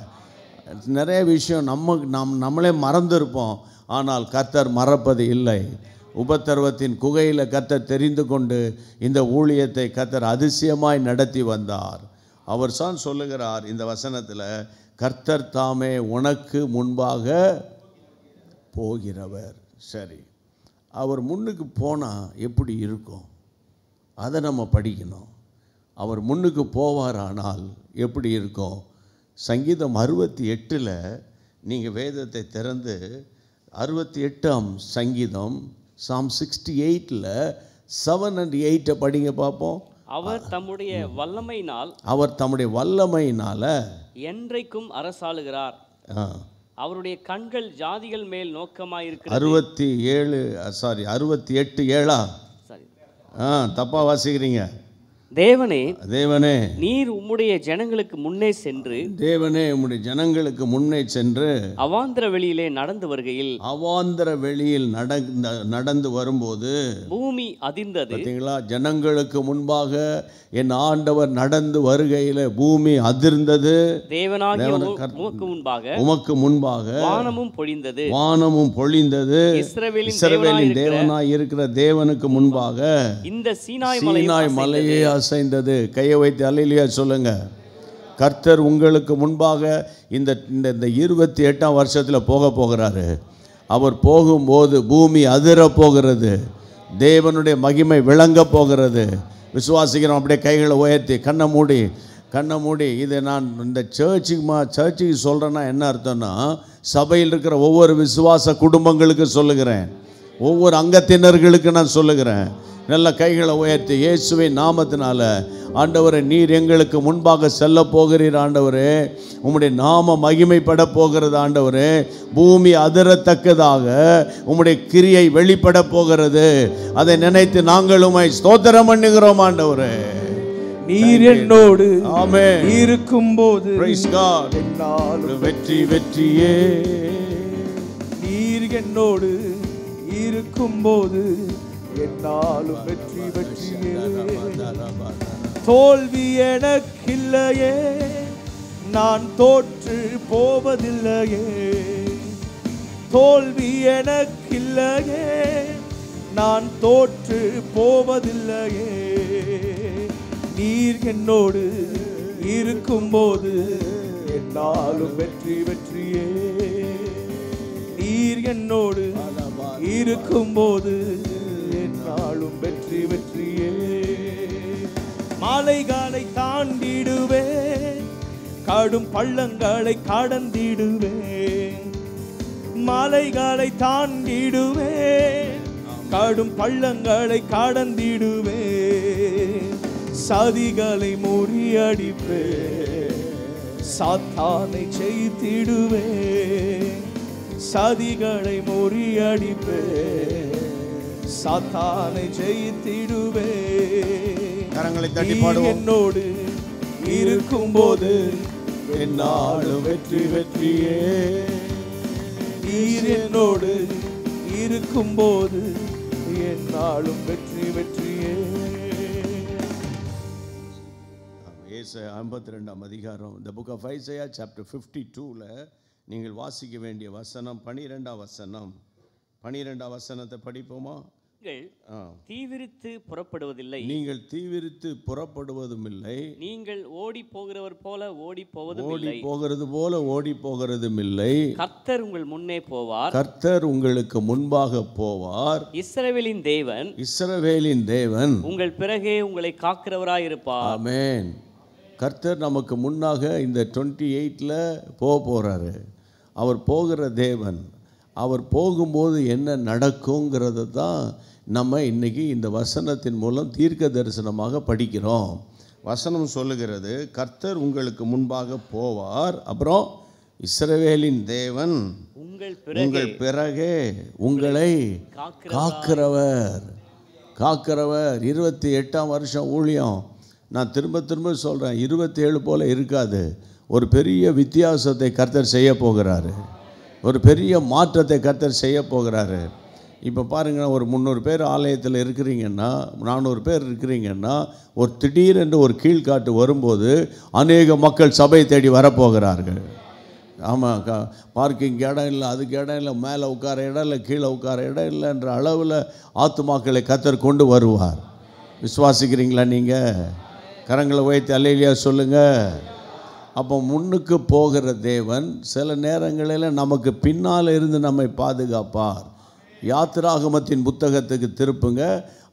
நிறைய விஷயம் நம்மளே மறந்துருப்போம். ஆனால் கர்த்தர் மறப்பது இல்லை. உபத்திரவத்தின் குகையில் கர்த்தர் தெரிந்து கொண்டு இந்த ஊழியத்தை கர்த்தர் அதிசயமாய் நடத்தி வந்தார். அவர் தான் சொல்லுகிறார் இந்த வசனத்தில், கர்த்தர் தாமே உனக்கு முன்பாக போகிறவர். சரி, அவர் முன்னுக்கு போனால் எப்படி இருக்கும் அதை நம்ம படிக்கணும். அவர் முன்னுக்கு போவாரானால் எப்படி இருக்கும்? சங்கீதம் 68 நீங்கள் வேதத்தை திறந்து 68ஆம் சங்கீதம் Psalm 68 7 and 8 படிங்க பார்ப்போம். அவர் தம்முடைய வல்லமையினால் என்றைக்கும் அரசாளுகிறார். அவருடைய கண்கள் ஜாதிகள் மேல் நோக்கமாயிருக்கிறது. 68 7 தப்பா வாசிக்கிறீங்க. தேவனே நீர் உம்முடைய ஜனங்களுக்கு முன்னே சென்று அவாந்தர வெளியிலே நடந்து வரும்போது பூமி அதிர்ந்தது. பார்த்தீங்களா? ஜனங்களுக்கு முன்பாக என் ஆண்டவர் நடந்து வருகையில் பூமி அதிர்ந்தது. உமக்கு முன்பாக வானமும் பொழிந்தது. இஸ்ரவேலின் தேவனாய் இருக்கிற தேவனுக்கு முன்பாக இந்த சீனாய் மலையே அசைந்தது. கையை வைத்து அல்லேலூயா சொல்லுங்க. கர்த்தர் உங்களுக்கு முன்பாக இந்த 28ஆம் வருஷத்தில் போகிறாரு. அவர் போகும்போது பூமி அதிர போகிறது. தேவனுடைய மகிமை விளங்க போகிறது. விசுவாசிக்கிறோம். அப்படியே கைகளை உயர்த்தி கண்ணை மூடி இதை நான் இந்த சர்ச்சுக்கு சொல்கிறேன்னா என்ன அர்த்தம்னா, சபையில் இருக்கிற ஒவ்வொரு விசுவாச குடும்பங்களுக்கு சொல்லுகிறேன், ஒவ்வொரு அங்கத்தினர்களுக்கு நான் சொல்லுகிறேன். நல்ல கைகளை உயர்த்தி இயேசுவின் நாமத்தினால, ஆண்டவரே நீர் எங்களுக்கு முன்பாக செல்ல போகிறீர். ஆண்டவரே உம்முடைய நாம மகிமைப்பட போகிறது. ஆண்டவரே பூமி அதிரத்தக்கதாக உம்முடைய கிரியை வெளிப்பட போகிறது. அதை நினைத்து நாங்களும் ஸ்தோத்திரம் பண்ணுகிறோம். ஆண்டவரே நீர் என்னோடு இருக்கும்போது வெற்றியே. நீர் என்னோடு இருக்கும்போது என்னாலும் வெற்றியே. தோல்வி எனக்கில்லையே, நான் தோற்று போவதில்லையே. தோல்வி எனக்கில்லையே, நான் தோற்று போவதில்லையே. நீர் என்னோடு இருக்கும்போது என்னாலும் வெற்றியே. நீர் என்னோடு இருக்கும்போது என்னாலும் வெற்றியே. மலைகளை தாண்டிடுவேன், கடும் பள்ளங்களை கடந்திடுவேன். மலைகளை தாண்டிடுவேன், கடும் பள்ளங்களை கடந்திடுவேன். சதிகளை முறியடிப்பேன், சாத்தானை ஜெயித்திடுவேன். சதிகளை முறியடிப்பேன், சாத்தானை ஜெயித்திடுவேன். கரங்களை தட்டி பாடுவோம். என்னோடு இருக்கும்போது என்னாலும் வெற்றியே. நீர் என்னோடு இருக்கும்போது என்னாலும் வெற்றியே. 52ஆம் அதிகாரம், the book of Isaiah chapter 52 நீங்கள் வாசிக்க வேண்டிய வசனம் 12ஆம் வசனம். 12ஆம் வசனத்தை படிப்போமா? தீவிரித்து புறப்படுவதில்லை, நீங்கள் தீவிரித்து புறப்படுவதும் இல்லை. நீங்கள் ஓடி போகிறவர் போல ஓடி போகிறதும் இல்லை. கர்த்தர் உங்கள் முன்னே போவார், கர்த்தர் உங்களுக்கு முன்பாக போவார். இஸ்ரவேலின் தேவன் உங்கள் பிறகே உங்களை காக்கிறவராய் இருப்பார். ஆமென். கர்த்தர் நமக்கு முன்னாக இந்த 28 போகிறாரு. அவர் போகிற தேவன். அவர் போகும்போது என்ன நடக்குங்கிறத தான் நம்ம இன்றைக்கி இந்த வசனத்தின் மூலம் தீர்க்க தரிசனமாக படிக்கிறோம். வசனம் சொல்லுகிறது, கர்த்தர் உங்களுக்கு முன்பாக போவார். அப்புறம் இஸ்ரவேலின் தேவன் உங்கள் பிறகே உங்களை காக்கிறவர். 28ஆம் வருஷம் ஊழியம். நான் திரும்ப சொல்கிறேன், 27 போல் இருக்காது. ஒரு பெரிய வித்தியாசத்தை கர்த்தர் செய்ய போகிறாரு. ஒரு பெரிய மாற்றத்தை கர்த்தர் செய்ய போகிறாரு. இப்போ பாருங்கள், ஒரு 300 பேர் ஆலயத்தில் இருக்கிறீங்கன்னா, 400 பேர் இருக்கிறீங்கன்னா, ஒரு திடீரென்று ஒரு கீழ்காட்டு வரும்போது அநேக மக்கள் சபை தேடி வரப்போகிறார்கள். ஆமாம், பார்க்கிங் இடம் இல்லை, அதுக்கு இடம் இல்லை, மேலே உட்கார இடம் இல்லை, கீழே உட்கார இடம் இல்லைன்ற அளவில் ஆத்துமாக்களை கர்த்தர் கொண்டு வருவார். விசுவாசிக்கிறீங்களா நீங்கள்? கரங்களை உயர்த்தி அல்லேலூயா சொல்லுங்கள். அப்போ முன்னுக்கு போகிற தேவன் சில நேரங்களில் நமக்கு பின்னால் இருந்து நம்மை பாதுகாப்பார். யாத்திராகமத்தின் புத்தகத்துக்கு திருப்புங்க.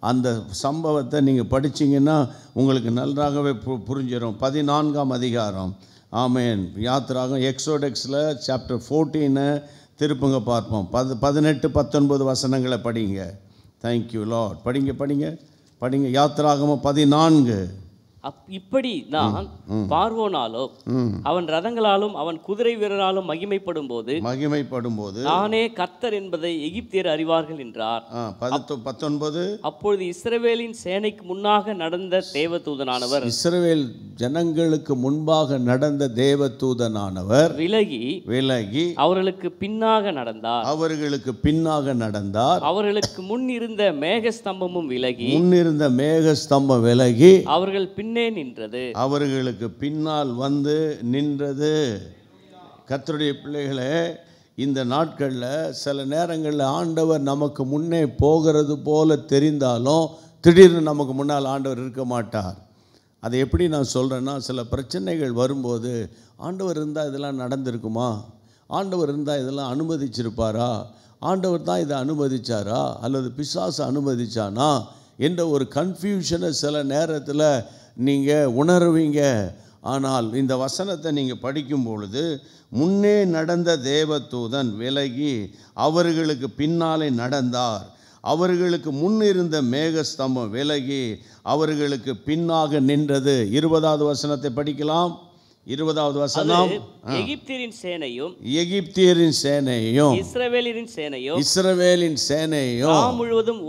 அந்த சம்பவத்தை நீங்கள் படிச்சிங்கன்னா உங்களுக்கு நன்றாகவே புரிஞ்சிடும். 14ஆம் அதிகாரம். ஆமேன். யாத்திராகம் எக்ஸோடெக்ஸில் சாப்டர் 14 திருப்புங்க பார்ப்போம். 18-19 வசனங்களை படிங்க. Thank you Lord. படிங்க. யாத்திராகமம் 14. இப்படி நான் பார்வோனாலும் அவன் ரதங்களாலும் அவன் குதிரை வீரராலும் மகிமைப்படும் போது நானே கர்த்தர் என்பதை எகிப்தியர் அறிவார்கள் என்றார். 19. அப்பொழுது இஸ்ரவேலின் சேனைக்கு முன்னாக நடந்த தேவதூதனானவர், இஸ்ரவேல் ஜனங்களுக்கு முன்பாக நடந்த தேவதூதனானவர் விலகி அவர்களுக்கு பின்னாக நடந்தார். அவர்களுக்கு முன் இருந்த மேகஸ்தம்பமும் விலகி அவர்கள் அவர்களுக்கு பின்னால் வந்து நின்றது. கர்த்தருடைய பிள்ளைகளே, இந்த நாட்களில் சில நேரங்களில் ஆண்டவர் நமக்கு முன்னே போகிறது போல தெரிந்தாலும் திடீர்னு நமக்கு முன்னால் ஆண்டவர் இருக்க மாட்டார். அதை எப்படி நான் சொல்கிறேன்னா, சில பிரச்சனைகள் வரும்போது ஆண்டவர் இருந்தால் இதெல்லாம் நடந்திருக்குமா, ஆண்டவர் இருந்தால் இதெல்லாம் அனுமதிச்சிருப்பாரா, ஆண்டவர் தான் இதை அனுமதிச்சாரா அல்லது பிசாசு அனுமதிச்சானா என்ற ஒரு கன்ஃபியூஷனை சில நேரத்தில் நீங்கள் உணர்வீங்க. ஆனால் இந்த வசனத்தை நீங்கள் படிக்கும் பொழுது, முன்னே நடந்த தேவதூதன் விலகி அவர்களுக்கு பின்னாலே நடந்தார். அவர்களுக்கு முன்னிருந்த மேகஸ்தம்பம் விலகி அவர்களுக்கு பின்னாக நின்றது. 20வது வசனத்தை படிக்கலாம். 20வது வசனம். எகிப்தியரின் சேனையும் இஸ்ரவேலின் சேனையும் முழுவதும்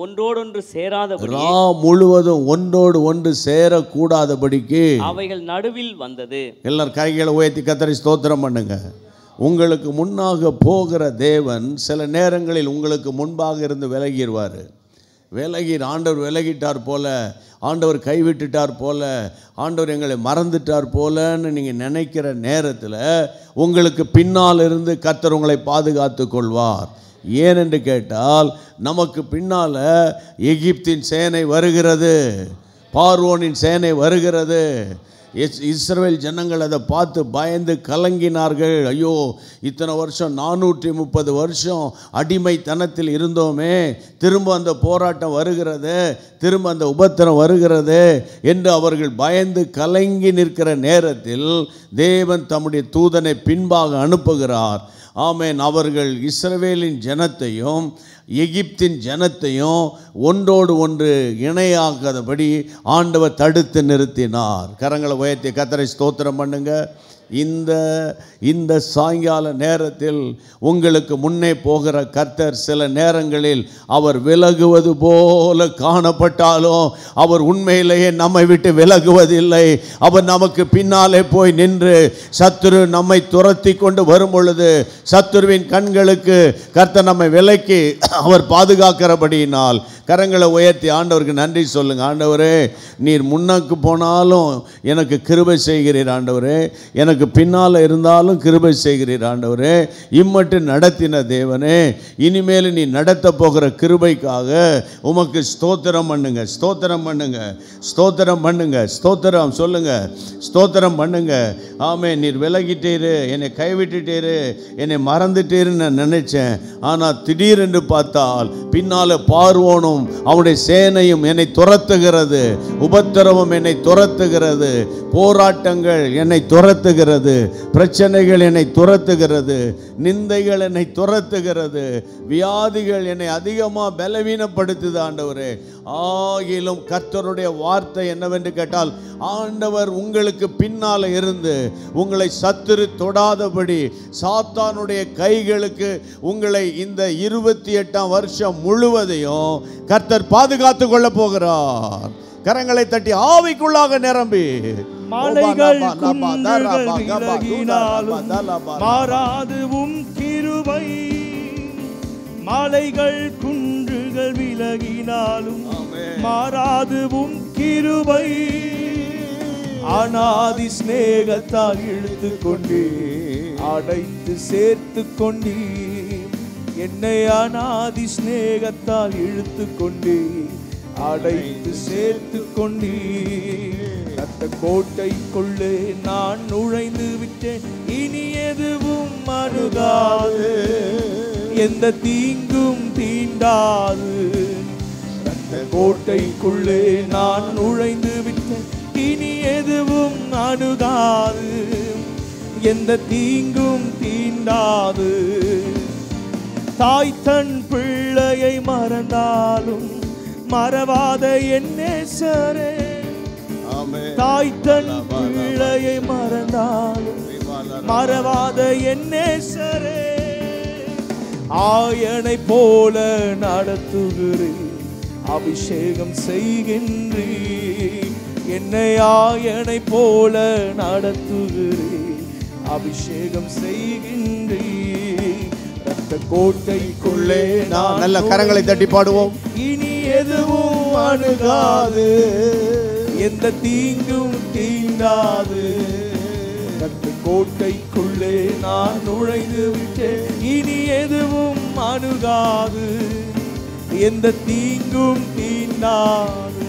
ஒன்றோடு ஒன்று சேரக்கூடாதபடிக்கு அவைகள் நடுவில் வந்தது. எல்லாரும் கைகளை உயர்த்தி கர்த்தரை ஸ்தோத்திரம் பண்ணுங்க. உங்களுக்கு முன்னாக போகிற தேவன் சில நேரங்களில் உங்களுக்கு முன்பாக இருந்து விலகிடுவார். ஆண்டவர் விலகிட்டார் போல, ஆண்டவர் கைவிட்டுட்டார் போல, ஆண்டவர் எங்களை மறந்துட்டார் போலன்னு நீங்கள் நினைக்கிற நேரத்தில் உங்களுக்கு பின்னால் இருந்து கர்த்தர் உங்களை பாதுகாத்து கொள்வார். ஏனென்று கேட்டால், நமக்கு பின்னால் எகிப்தின் சேனை வருகிறது, பார்வோனின் சேனை வருகிறது. இஸ்ரவேல் ஜனங்கள் அதை பார்த்து பயந்து கலங்கினார்கள். ஐயோ, இத்தனை வருஷம் 430 வருஷம் அடிமைத்தனத்தில் இருந்தோமே, திரும்ப அந்த போராட்டம் வருகிறது, திரும்ப அந்த உபத்திரம் வருகிறது என்று அவர்கள் பயந்து கலங்கி நிற்கிற நேரத்தில் தேவன் தம்முடைய தூதனை பின்பாக அனுப்புகிறார். ஆமேன். அவர்கள் இஸ்ரவேலின் ஜனத்தையும் எகிப்தின் ஜனத்தையும் ஒன்றோடு ஒன்று இணையாகாதபடி ஆண்டவர் தடுத்து நிறுத்தினார். கரங்களை உயர்த்தி கர்த்தரை ஸ்தோத்திரம் பண்ணுங்க. இந்த சாயங்கால நேரத்தில் உங்களுக்கு முன்னே போகிற கர்த்தர் சில நேரங்களில் அவர் விலகுவது போல காணப்பட்டாலும் அவர் உண்மையிலேயே நம்மை விட்டு விலகுவதில்லை. அவர் நமக்கு பின்னாலே போய் நின்று சத்துரு நம்மை துரத்தி கொண்டு வரும் பொழுது சத்துருவின் கண்களுக்கு கர்த்தர் நம்மை விலக்கி அவர் பாதுகாக்கிறபடியினால் கரங்களை உயர்த்தி ஆண்டவருக்கு நன்றி சொல்லுங்கள். ஆண்டவரே, நீர் முன்னுக்கு போனாலும் எனக்கு கிருபை செய்கிறீர் ஆண்டவரே, எனக்கு பின்னால் இருந்தாலும் கிருபை செய்கிறீர் ஆண்டவரே. இம்மட்டும் நடத்தின தேவனே, இனிமேல் நீ நடத்த போகிற கிருபைக்காக உமக்கு ஸ்தோத்திரம் பண்ணுங்க, ஸ்தோத்திரம் பண்ணுங்க, ஸ்தோத்திரம் பண்ணுங்க, ஸ்தோத்திரம் சொல்லுங்க, ஸ்தோத்திரம் பண்ணுங்க. ஆமே, நீர் விலகிட்டீரு, என்னை கைவிட்டுட்டீரு, என்னை மறந்துட்டீருன்னு நான் நினைச்சேன். ஆனால் திடீரென்று பார்த்தால் பின்னால் பார்வோனும் அவனுடைய சேனையும் என்னை துரத்துகிறது, உபத்திரவம் என்னை துரத்துகிறது, போராட்டங்கள் என்னை துரத்துகிறது, பிரச்சனைகள் என்னை துரத்துகிறது, நிந்தைகள் என்னை துரத்துகிறது, வியாதிகள் என்னை அதிகமாக பலவீனப்படுத்துது ஆண்டவரே. ஆகிலும் கர்த்தருடைய வார்த்தை என்னவென்று கேட்டால், ஆண்டவர் உங்களுக்கு பின்னால் இருந்து உங்களை சத்துரு தொடாதபடி சாத்தானுடைய கைகளுக்கு உங்களை இந்த 28ஆம் வருஷம் முழுவதையும் கர்த்தர் பாதுகாத்து கொள்ள போகிறார். கரங்களை தட்டி ஆவிக்குள்ளாக நிரம்பி மலைகள் குன்றுகள் விலகினாலும் மாறாதுவும் கிருபை, மலைகள் குன்றுகள் விலகினாலும் மாறாதுவும் கிருபை, அநாதி சிநேகத்தால் இழுத்து கொண்டே அடைத்து சேர்த்து கொண்டே என்னை அநாதி சிநேகத்தால் இழுத்து கொண்டே அடைத்து சேர்த்து கொண்டே ரத்த கோட்டைக்குள்ளே நான் நுழைந்து விட்டேன் இனி எதுவும் அணுகாது எந்த தீங்கும் தீண்டாது ரத்த கோட்டைக்குள்ளே நான் நுழைந்து விட்டேன் இனி எதுவும் அணுகாது எந்த தீங்கும் தீண்டாது தாய் தன் பிள்ளையை மறந்தாலும் மறவாத என் நேசரே தாய் தன் பிள்ளையை மறந்தாலும் மறவாத என் நேசரே ஆயனை போல நடத்துகிறேன் அபிஷேகம் செய்கின்றேன் என்னை ஆயனை போல நடத்துகிறேன் அபிஷேகம் செய்கின்றேன் ரத்த கோட்டைக்குள்ளே நான் நல்ல கரங்களை தட்டி பாடுவோம். இனி எதுவும் அணுகாது எந்த தீங்கும் தீண்டாது ரத்த கோட்டைக்குள்ளே நான் நுழைந்து விட்டேன் இனி எதுவும் அணுகாது எந்த தீங்கும் தீண்டாது.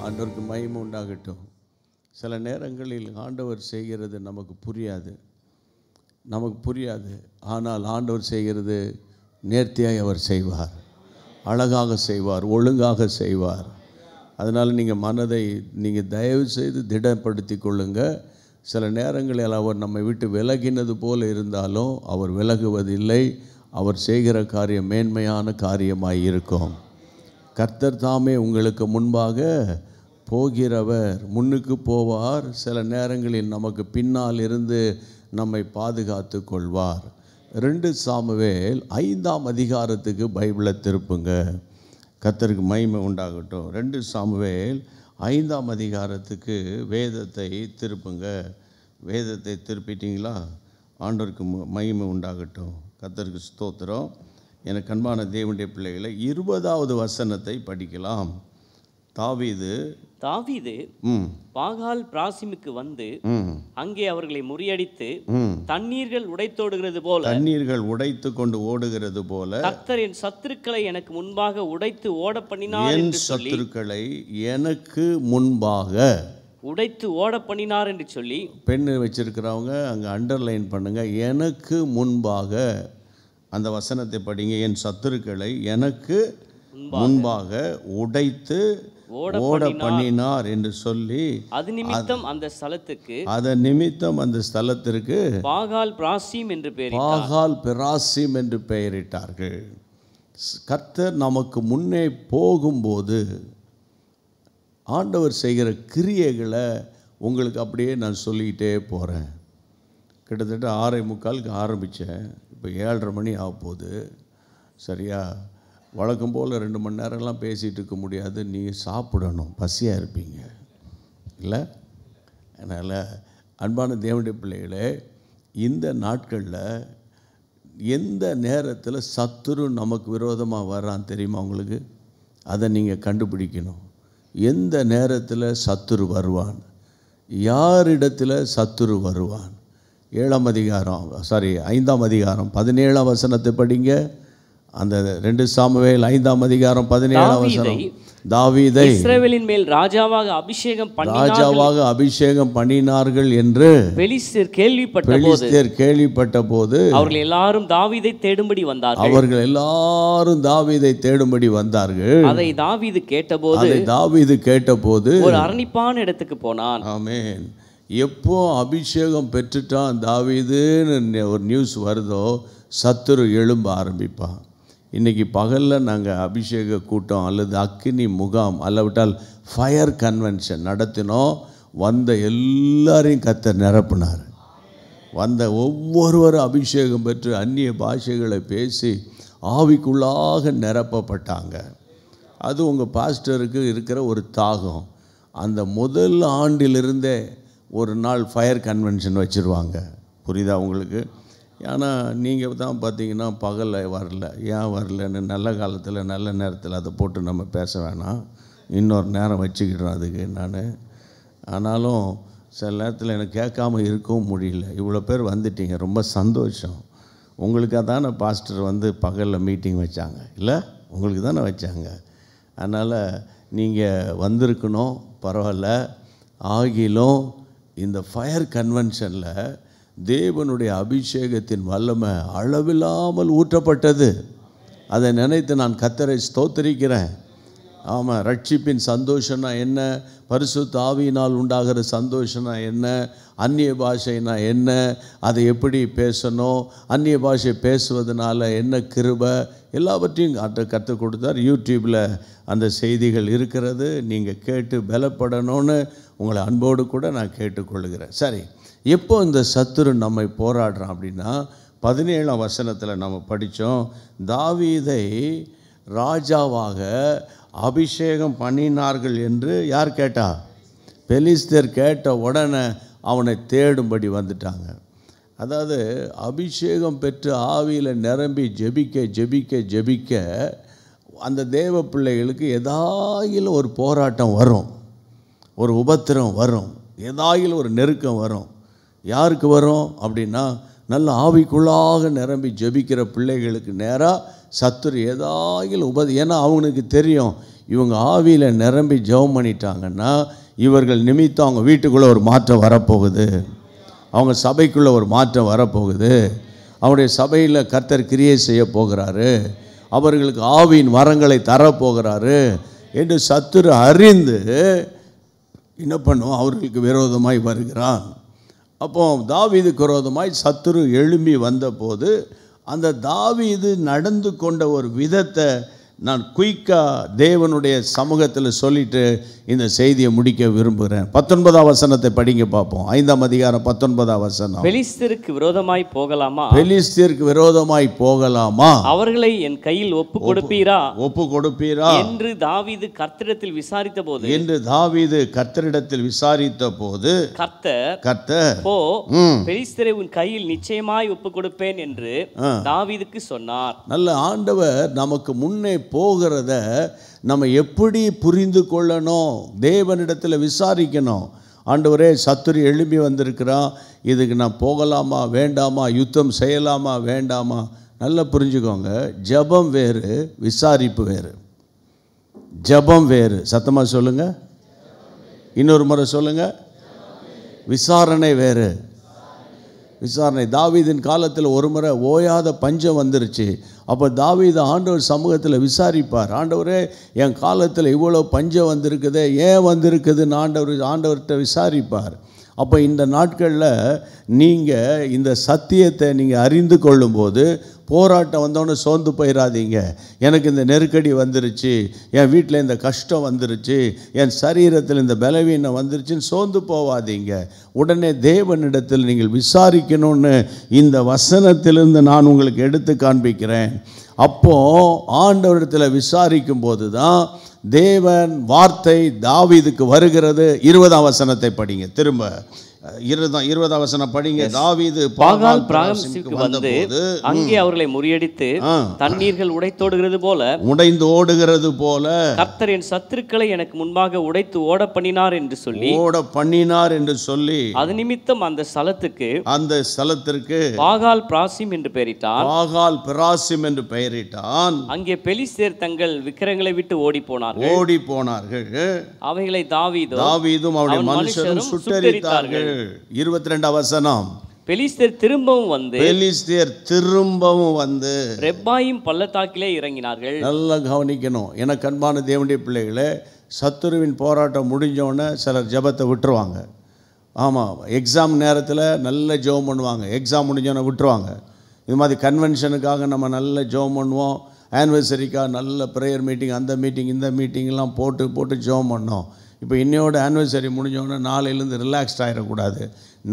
ஆண்டவருக்கு மகிமை உண்டாகட்டும். சில நேரங்களில் ஆண்டவர் செய்கிறது நமக்கு புரியாது. ஆனால் ஆண்டவர் செய்கிறது நேர்த்தியாய் அவர் செய்வார், அழகாக செய்வார், ஒழுங்காக செய்வார். அதனால் நீங்கள் மனதை நீங்கள் தயவு செய்து திடப்படுத்தி கொள்ளுங்க. சில நேரங்களில் அவர் நம்மை விட்டு விலகினது போல் இருந்தாலும் அவர் விலகுவதில்லை. அவர் செய்கிற காரியம் மேன்மையான காரியமாய் இருக்கும். கர்த்தர் தாமே உங்களுக்கு முன்பாக போகிறவர், முன்னுக்கு போவார். சில நேரங்களில் நமக்கு பின்னால் இருந்து நம்மை பாதுகாத்து கொள்வார். 2 சாமுவேல் 5ஆம் அதிகாரத்துக்கு பைபிளை திருப்புங்க. கர்த்தருக்கு மகிமை உண்டாகட்டும். 2 சாமுவேல் 5ஆம் அதிகாரத்துக்கு வேதத்தை திருப்புங்க. வேதத்தை திருப்பிட்டீங்களா? ஆண்டவருக்கு மகிமை உண்டாகட்டும். கர்த்தருக்கு ஸ்தோத்திரம். எனக்கு அன்பான தேவனுடைய பிள்ளைகளை 20வது வசனத்தை படிக்கலாம். தாவீது பாகால் பிராசிமுக்கு வந்து அங்கே அவர்களை முறியடித்து தண்ணீர்கள் உடைத்து கொண்டு ஓடுகிறது போல கர்த்தர் என் சத்துருக்களை எனக்கு முன்பாக உடைத்து ஓட பண்ணினார் என்று சொல்லி சத்துருக்களை எனக்கு முன்பாக உடைத்து ஓட பண்ணினார் என்று சொல்லி பெண் வச்சிருக்கிறவங்க அங்கே அண்டர்லைன் பண்ணுங்க. எனக்கு முன்பாக அந்த வசனத்தை படிங்க. என் சத்துருக்களை எனக்கு முன்பாக உடைத்து ஓட பண்ணினார் என்று சொல்லி அது நிமித்தம் அந்த ஸ்தலத்திற்கு பாகால் பிராசிம் என்று பெயரிட்டார்கள். கர்த்தர் நமக்கு முன்னே போகும்போது ஆண்டவர் செய்கிற கிரியைகளை உங்களுக்கு அப்படியே நான் சொல்லிக்கிட்டே போகிறேன். கிட்டத்தட்ட 6:45 ஆரம்பித்தேன். இப்போ 7:30 மணி ஆக போகுது. சரியா? வழக்கம் போல் 2 மணி நேரம்லாம் பேசிகிட்டு இருக்க முடியாது. நீங்கள் சாப்பிடணும், பசியாக இருப்பீங்க இல்லை? அதனால் அன்பான தேவனுடைய பிள்ளைகளே, இந்த நாட்களில் எந்த நேரத்தில் சத்துரு நமக்கு விரோதமாக வர்றான் தெரியுமா உங்களுக்கு? அதை நீங்கள் கண்டுபிடிக்கணும். எந்த நேரத்தில் சத்துரு வருவான், யாரிடத்தில் சத்துரு வருவான். 5ஆம் அதிகாரம் 17ஆம் வசனத்தை படிங்க. அந்த 2 சாமுவேல் 5ஆம் அதிகாரம் 17ஆம் வசனம். தாவீதை இஸ்ரவேலின் மேல் ராஜாவாக அபிஷேகம் பண்ணினார்கள் என்று பெலிஸ்தர் கேள்விப்பட்ட போது அவர்கள் எல்லாரும் தாவீதை தேடும்படி வந்தார்கள். அதை தாவீது கேட்டபோது ஒரு அரணிப்பான இடத்துக்கு போனான். ஆமென். எப்போ அபிஷேகம் பெற்றுட்டான் தாவீதுன்னு ஒரு நியூஸ் வருதோ சத்துரு எழும்ப ஆரம்பிப்பான். இன்றைக்கி பகலில் நாங்கள் அபிஷேக கூட்டம் அல்லது அக்கினி முகாம் அல்லவிட்டால் ஃபயர் கன்வென்ஷன் நடத்தினோம். வந்த எல்லாரையும் கர்த்தர் நிரப்பினார். வந்த ஒவ்வொருவரும் அபிஷேகம் பெற்று அந்நிய பாஷைகளை பேசி ஆவிக்குள்ளாக நிரப்பப்பட்டாங்க. அது உங்கள் பாஸ்டருக்கு இருக்கிற ஒரு தாகம். அந்த முதல் ஆண்டிலிருந்தே ஒரு நாள் ஃபயர் கன்வென்ஷன் வச்சுருவாங்க. புரியுதா உங்களுக்கு? ஏன்னா நீங்கள் தான் பார்த்தீங்கன்னா பகலில் வரல, ஏன் வரலன்னு நல்ல காலத்தில் நல்ல நேரத்தில் அதை போட்டு நம்ம பேச வேணாம். இன்னொரு நேரம் வச்சுக்கிட்டேன் அதுக்கு நான். ஆனாலும் சில நேரத்தில் எனக்கு கேட்காம இருக்கவும் முடியல. இவ்வளோ பேர் வந்துட்டீங்க, ரொம்ப சந்தோஷம். உங்களுக்கு தானே பாஸ்டர் வந்து பகலில் மீட்டிங் வச்சாங்க, இல்லை உங்களுக்கு தானே வச்சாங்க. அதனால் நீங்கள் வந்திருக்கணும், பரவாயில்ல. ஆகிலும் இந்த ஃபயர் கன்வென்ஷனில் தேவனுடைய அபிஷேகத்தின் வல்லமை அளவில்லாமல் ஊற்றப்பட்டது. அதை நினைத்து நான் கர்த்தரை ஸ்தோத்திரிக்கிறேன். ஆமாம், ரட்சிப்பின் சந்தோஷம்னா என்ன, பரிசுத்த ஆவியினால் உண்டாகிற சந்தோஷம்னா என்ன, அந்நிய பாஷைனா என்ன, அதை எப்படி பேசணும், அந்நிய பாஷை பேசுவதனால என்ன கிருபை, எல்லாவற்றையும் கற்றுக் கொடுத்தார். யூடியூப்பில் அந்த செய்திகள் இருக்கிறது, நீங்கள் கேட்டு பலப்படணும்னு உங்களை அன்போடு கூட நான் கேட்டுக்கொள்கிறேன். சரி, எப்போ இந்த சத்துரு நம்மை போராடுறான் அப்படின்னா 17ஆம் வசனத்தில் நம்ம படித்தோம். தாவீதை ராஜாவாக அபிஷேகம் பண்ணினார்கள் என்று யார் கேட்டா? பெலிஸ்தர் கேட்ட உடனே அவனை தேடும்படி வந்துட்டாங்க. அதாவது அபிஷேகம் பெற்று ஆவியில் நிரம்பி ஜெபிக்க ஜெபிக்க ஜெபிக்க அந்த தேவ பிள்ளைகளுக்கு ஏதாயிலும் ஒரு போராட்டம் வரும், ஒரு உபத்திரம் வரும், ஏதாயிலும் ஒரு நெருக்கம் வரும். யாருக்கு வரும் அப்படின்னா, நல்ல ஆவிக்குள்ளாக நிரம்பி ஜெபிக்கிற பிள்ளைகளுக்கு நேராக சத்துரு ஏதாயிலும் ஏன்னா அவனுக்கு தெரியும், இவங்க ஆவியில் நிரம்பி ஜெபம் பண்ணிட்டாங்கன்னா இவர்கள் நிமித்தம் அவங்க வீட்டுக்குள்ளே ஒரு மாற்றம் வரப்போகுது, அவங்க சபைக்குள்ளே ஒரு மாற்றம் வரப்போகுது, அவருடைய சபையில் கர்த்தர் கிரியை செய்ய போகிறாரு, அவர்களுக்கு ஆவியின் வரங்களை தரப்போகிறாரு என்று சத்துரு அறிந்து என்ன பண்ணும், அவர்களுக்கு விரோதமாய் வருகிறான். அப்போ தாவீதுக்கு விரோதமாய் சத்துரு எழும்பி வந்தபோது அந்த தாவீது நடந்து கொண்ட ஒரு விதத்தை நான் குயிக்காக தேவனுடைய சமூகத்தில் சொல்லிட்டு இந்த செய்தியை முடிக்க விரும்புகிறேன். 19ஆம் வசனத்தை படிங்க பார்ப்போம். 5ஆம் அதிகாரம் 19ஆம் வசனம். பெலிஸ்தருக்கு விரோதமாய் போகலாமா, பெலிஸ்தருக்கு விரோதமாய் போகலாமா, அவர்களை என் கையில் ஒப்பு கொடுப்பீரா, ஒப்பு கொடுப்பீரா என்று தாவீது கர்த்தரிடத்தில் விசாரித்த போது, என்று தாவீது கர்த்தரிடத்தில் விசாரித்த போது கர்த்தர் போ, பெலிஸ்தரை உன் கையில் நிச்சயமாய் ஒப்பு கொடுப்பேன் என்று தாவீதுக்கு சொன்னார். நல்ல ஆண்டவர் நமக்கு முன்னே போகிறத நம்ம எப்படி புரிந்து கொள்ளணும், தேவனிடத்தில் விசாரிக்கணும். ஆண்டவரே, சத்துரு எழும்பி வந்திருக்கிறான், இதுக்கு நான் போகலாமா வேண்டாமா, யுத்தம் செய்யலாமா வேண்டாமா. நல்லா புரிஞ்சுக்கோங்க, ஜெபம் வேறு, விசாரிப்பு வேறு. ஜெபம் வேறு, சத்தமாக சொல்லுங்க, இன்னொரு முறை சொல்லுங்க. விசாரணை வேறு. விசாரணை. தாவீதின் காலத்தில் ஒரு முறை ஓயாத பஞ்சம் வந்துருச்சு. அப்போ தாவீது ஆண்டவர் சமூகத்தில் விசாரிப்பார், ஆண்டவரே என் காலத்தில் இவ்வளோ பஞ்சம் வந்திருக்குதே, ஏன் வந்திருக்குதுன்னு ஆண்டவர்கிட்ட விசாரிப்பார். அப்போ இந்த நாட்களில் நீங்கள் இந்த சத்தியத்தை நீங்கள் அறிந்து கொள்ளும்போது போராட்டம் வந்தோன்னு சோர்ந்து போயிடாதீங்க. எனக்கு இந்த நெருக்கடி வந்துருச்சு, என் வீட்டில் இந்த கஷ்டம் வந்துருச்சு, என் சரீரத்தில் இந்த பலவீனம் வந்துருச்சுன்னு சோர்ந்து போவாதீங்க. உடனே தேவனிடத்தில் நீங்கள் விசாரிக்கணும்னு இந்த வசனத்திலிருந்து நான் உங்களுக்கு எடுத்து காண்பிக்கிறேன். அப்போது ஆண்டவரிடத்தில் விசாரிக்கும் போது தான் தேவன் வார்த்தை தாவீதுக்கு வருகிறது. 20ஆம் வசனத்தை படிங்க, திரும்ப 20ஆம் வசனம் படிங்க. தாவீது பாகால் பிராயம்சிற்கு வந்து அங்கே அவர்களை முறியடித்து தண்ணீர்கள் உடைந்து ஓடுகிறது போல கர்த்தர் என் சத்துருக்களை எனக்கு முன்பாக உடைத்து ஓட பண்ணினார் என்று சொல்லி அது நிமித்தம் அந்த ஸ்தலத்துக்கு பாகால் பிராசிம் என்று பெயரிட்டான். அங்கே பெலிஸ்தர் தங்கள் விக்கிரங்களை விட்டு ஓடி போனார்கள். அவைகளை தாவீதும் அவருடைய மனுஷரும் சுட்டெரித்தார்கள். 22ஆம் வசனம். பெலிஸ்தர் திரும்பவும் வந்து ரெப்பாயிம் பள்ளத்தாக்கிலே இறங்கினார்கள். நல்லா கவனிக்கணும். எனக்கு அன்பான தேவனுடைய பிள்ளைகளே, சத்துருவின் போராட்டம் முடிஞ்சோடனே சிலர் ஜெபத்தை விட்டுருவாங்க. ஆமாம், எக்ஸாம் நேரத்தில் நல்ல ஜெபம் பண்ணுவாங்க, எக்ஸாம் முடிஞ்சோன்னே விட்டுருவாங்க. இது மாதிரி கன்வென்ஷனுக்காக நம்ம நல்ல ஜெபம் பண்ணுவோம், ஆனிவர்சரிக்காக நல்ல ப்ரேயர் மீட்டிங், அந்த மீட்டிங் இந்த மீட்டிங்லாம் போட்டு ஜெபம் பண்ணோம். இப்போ இன்னையோட ஆனிவர்சரி முடிஞ்சோடனே நாளையிலேருந்து ரிலாக்ஸ்ட் ஆகிடக்கூடாது,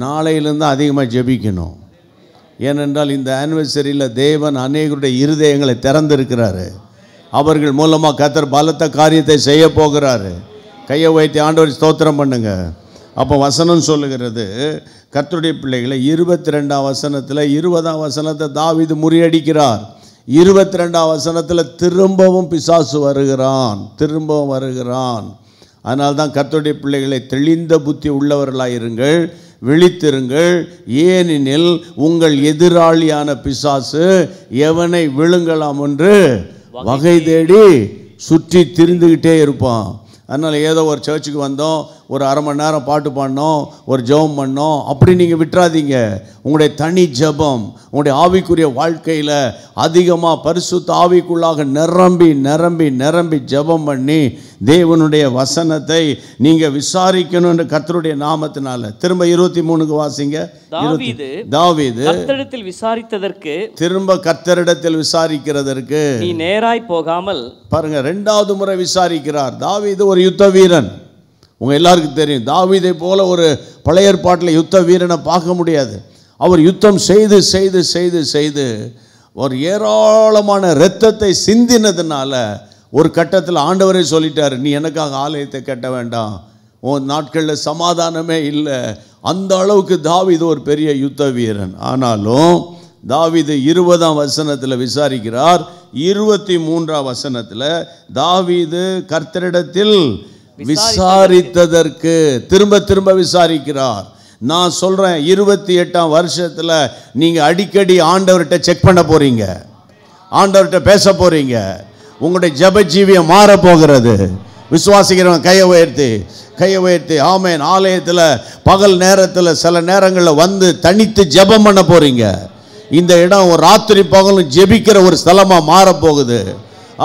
நாளையிலேருந்து அதிகமாக ஜெபிக்கணும். ஏனென்றால் இந்த ஆனிவர்சரியில் தேவன் அநேகருடைய இருதயங்களை திறந்திருக்கிறாரு. அவர்கள் மூலமாக கர்த்தர் பலத்த காரியத்தை செய்ய போகிறாரு. கையை வைத்து ஆண்டவர் ஸ்தோத்திரம் பண்ணுங்க. அப்போ வசனம் சொல்லுகிறது, கர்த்தருடைய பிள்ளைகளை 22ஆம் வசனத்தில் 20ஆம் வசனத்தை தாவீது முறியடிக்கிறார். 22ஆம் வசனத்தில் திரும்பவும் பிசாசு வருகிறான். அதனால தான் கர்த்தருடைய பிள்ளைகளை தெளிந்த புத்தி உள்ளவர்களாயிருங்கள், விழித்திருங்கள். ஏனெனில் உங்கள் எதிராளியான பிசாசு எவனை விழுங்கலாம் என்று வகை தேடி சுற்றி திரிந்துக்கிட்டே இருப்பான். அதனால் ஏதோ ஒரு சர்ச்சுக்கு வந்தோம், ஒரு அரை மணி நேரம் பாட்டு பாடினோம், ஒரு ஜெபம் பண்ணோம், அப்படி நீங்கள் விட்டுறாதீங்க. உங்களுடைய தனி ஜெபம், உங்களுடைய ஆவிக்குரிய வாழ்க்கையில் அதிகமாக பரிசுத்த ஆவிக்குள்ளாக நிரம்பி நிரம்பி நிரம்பி ஜெபம் பண்ணி தேவனுடைய வசனத்தை நீங்கள் விசாரிக்கணும் என்று கர்த்தருடைய நாமத்தினால. திரும்ப 23க்கு வாசிங்க. தாவீது கர்த்தரிடத்தில் விசாரித்ததற்கு, திரும்ப கர்த்தரிடத்தில் விசாரிக்கிறதற்கு நீ நேராய் போகாமல், பாருங்க, 2வது முறை விசாரிக்கிறார். தாவீது ஒரு யுத்த வீரன். உங்கள் எல்லாருக்கும் தெரியும், தாவீதை போல ஒரு பழைய ஏற்பாட்டில் யுத்த வீரனை பார்க்க முடியாது. அவர் யுத்தம் செய்து செய்து செய்து செய்து ஒரு ஏராளமான இரத்தத்தை சிந்தினதுனால ஒரு கட்டத்தில் ஆண்டவரே சொல்லிட்டார், நீ எனக்காக ஆலயத்தை கட்ட வேண்டாம், உன் நாட்களில் சமாதானமே இல்லை. அந்த அளவுக்கு தாவீது ஒரு பெரிய யுத்த வீரன். ஆனாலும் தாவீது 20ஆம் வசனத்தில் விசாரிக்கிறார். 23ஆம் வசனத்தில் தாவீது கர்த்தரிடத்தில் விசாரித்ததற்கு, திரும்ப திரும்ப விசாரிக்கிறார். நான் சொல்றேன், 28ஆம் வருஷத்துல நீங்க அடிக்கடி ஆண்டவர்கிட்ட செக் பண்ண போறீங்க, ஆண்டவர்கிட்ட பேச போறீங்க. உங்களுடைய ஜெப ஜீவியம் மாற போகிறது. விசுவாசிக்கிறவங்க கையை உயர்த்தி ஆமென். ஆலயத்தில் பகல் நேரத்தில் சில நேரங்களில் வந்து தனித்து ஜெபம் பண்ண போறீங்க. இந்த இடம் ஒரு ராத்திரி பகலும் ஜெபிக்கிற ஒரு ஸ்தலமா மாற போகுது.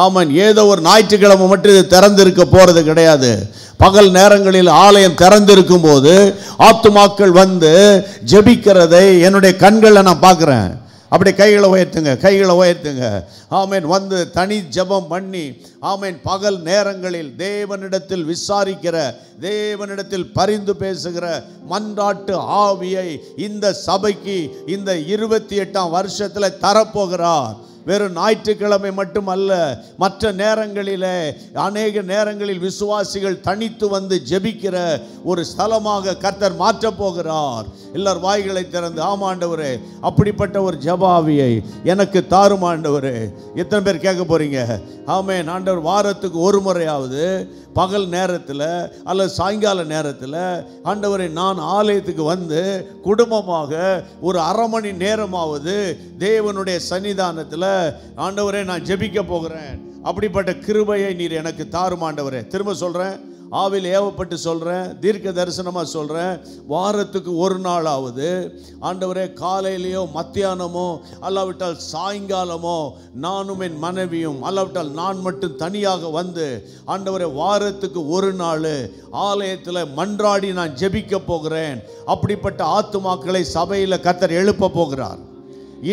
ஆமாம், ஏதோ ஒரு ஞாயிற்றுக்கிழமை மட்டும் இது திறந்திருக்க போகிறது கிடையாது. பகல் நேரங்களில் ஆலயம் திறந்திருக்கும் போது ஆத்துமாக்கள் வந்து ஜெபிக்கிறதை என்னுடைய கண்களை நான் பார்க்குறேன். அப்படி கைகளை உயர்த்துங்க. ஆமேன். வந்து தனி ஜெபம் பண்ணி, ஆமேன், பகல் நேரங்களில் தேவனிடத்தில் விசாரிக்கிற, தேவனிடத்தில் பரிந்து பேசுகிற மன்றாட்டு ஆவியை இந்த சபைக்கு இந்த 28ஆம் வருஷத்தில் தரப்போகிறார். வெறும் ஞாயிற்றுக்கிழமை மட்டுமல்ல, மற்ற நேரங்களிலே அநேக நேரங்களில் விசுவாசிகள் தனித்து வந்து ஜெபிக்கிற ஒரு ஸ்தலமாக கர்த்தர் மாற்றப் போகிறார். எல்லார் வாய்களை திறந்து, ஆமாண்டவரே, அப்படிப்பட்ட ஒரு ஜெபாவியை எனக்கு தாரும் ஆண்டவரே. எத்தனை பேர் கேட்க போறீங்க? ஆமென். ஆண்டவர் வாரத்துக்கு ஒரு முறையாவது பகல் நேரத்தில் அல்லது சாயங்கால நேரத்தில், ஆண்டவரை, நான் ஆலயத்துக்கு வந்து குடும்பமாக ஒரு அரை மணி நேரமாவது தேவனுடைய சன்னிதானத்தில், ஆண்டவரே, நான் ஜெபிக்க போகிறேன். அப்படிப்பட்ட கிருபையை நீர் எனக்கு தாரும் ஆண்டவரே. திரும்ப சொல்கிறேன், ஆவில் ஏவப்பட்டு சொல்கிறேன், தீர்க்க தரிசனமாக சொல்கிறேன், வாரத்துக்கு ஒரு நாளாவது ஆண்டவரே, காலையிலையோ மத்தியானமோ அல்லாவிட்டால் சாயங்காலமோ நானும் என் மனைவியும் அல்லாவிட்டால் நான் மட்டும் தனியாக வந்து, ஆண்டவரே, வாரத்துக்கு ஒரு நாள் ஆலயத்தில் மன்றாடி நான் ஜெபிக்க போகிறேன். அப்படிப்பட்ட ஆத்துமாக்களை சபையில் கர்த்தர் எழுப்ப போகிறார்.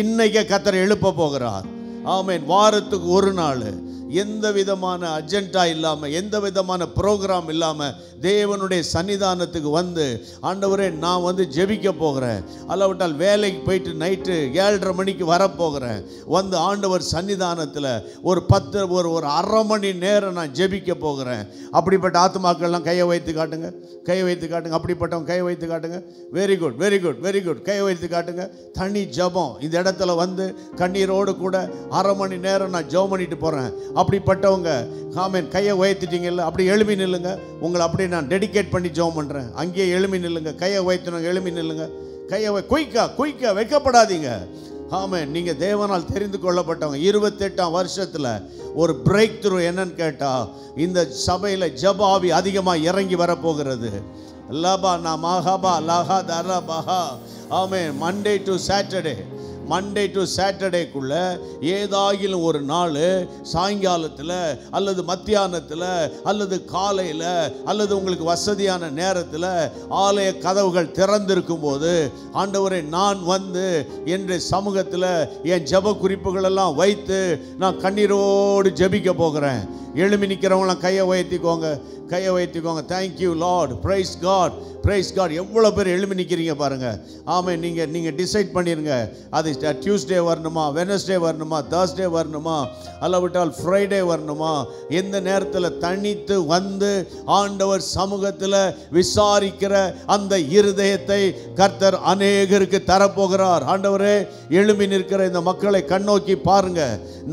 இன்னைக்கு கர்த்தர் எழுப்ப போகிறார். ஆமென். வாரத்துக்கு ஒரு நாள் எந்த விதமான அஜெண்டா இல்லாமல், எந்த விதமான ப்ரோக்ராம் இல்லாமல் தேவனுடைய சன்னிதானத்துக்கு வந்து, ஆண்டவரே, நான் வந்து ஜெபிக்க போகிறேன். அல்லாவிட்டால் வேலைக்கு போயிட்டு நைட்டு 7:30 மணிக்கு வரப்போகிறேன். வந்து ஆண்டவர் சன்னிதானத்தில் ஒரு அரை மணி நேரம் நான் ஜெபிக்க போகிறேன். அப்படிப்பட்ட ஆத்துமாக்கள்லாம் கையை வைத்து காட்டுங்க. அப்படிப்பட்டவங்க கையை வைத்து காட்டுங்க. Very good. கையை வைத்து காட்டுங்க. தனி ஜெபம். இந்த இடத்துல வந்து கண்ணீரோடு கூட அரை மணி நேரம் நான் ஜெபம் பண்ணிட்டு போகிறேன். அப்படிப்பட்டவங்க ஆமென், கையை உயர்த்திட்டீங்கல்ல, அப்படி எழுப்பி நில்லுங்க. உங்களை அப்படியே நான் டெடிகேட் பண்ணி ஜெபம் பண்ணுறேன். அங்கேயே எழுப்பி நில்லுங்க. கையை உயர்த்தினவங்க எழுப்பி நில்லுங்க. கையை குயிக்கா வைக்கப்படாதீங்க. ஆமென். நீங்கள் தேவனால் தெரிந்து கொள்ளப்பட்டவங்க. 28ஆம் வருஷத்தில் ஒரு பிரேக் த்ரூ என்னன்னு கேட்டால், இந்த சபையில் ஜெபாவி அதிகமாக இறங்கி வரப்போகிறது. லபா நமஹபா லஹா தரபஹா. ஆமென். மண்டே டு சாட்டர்டேக்குள்ள ஏதாகிலும் ஒரு நாள் சாயங்காலத்தில் அல்லது மத்தியானத்தில் அல்லது காலையில் அல்லது உங்களுக்கு வசதியான நேரத்தில் ஆலய கதவுகள் திறந்திருக்கும் போது, ஆண்டவரே, நான் வந்து என்ற சமூகத்தில் என் ஜெப குறிப்புகளெல்லாம் வைத்து நான் கண்ணீரோடு ஜெபிக்க போகிறேன். எழுமி நிற்கிறவங்களாம் கையை உயர்த்திக்கோங்க. Thank you Lord. Praise God. எவ்வளோ பேர் எழுமி நிற்கிறீங்க பாருங்கள். ஆமாம். நீங்கள் டிசைட் பண்ணிடுங்க. அதை டியூஸ்டே வரணுமா, வெனஸ்டே வரணுமா, தர்ஸ்டே வரணுமா, அல்லவிட்டால் ஃப்ரைடே வரணுமா, எந்த நேரத்தில் தனித்து வந்து ஆண்டவர் சமூகத்தில் விசாரிக்கிற அந்த இருதயத்தை கர்த்தர் அநேகருக்கு தரப்போகிறார். ஆண்டவரே, எழும்பி நிற்கிற இந்த மக்களை கண்ணோக்கி பாருங்க.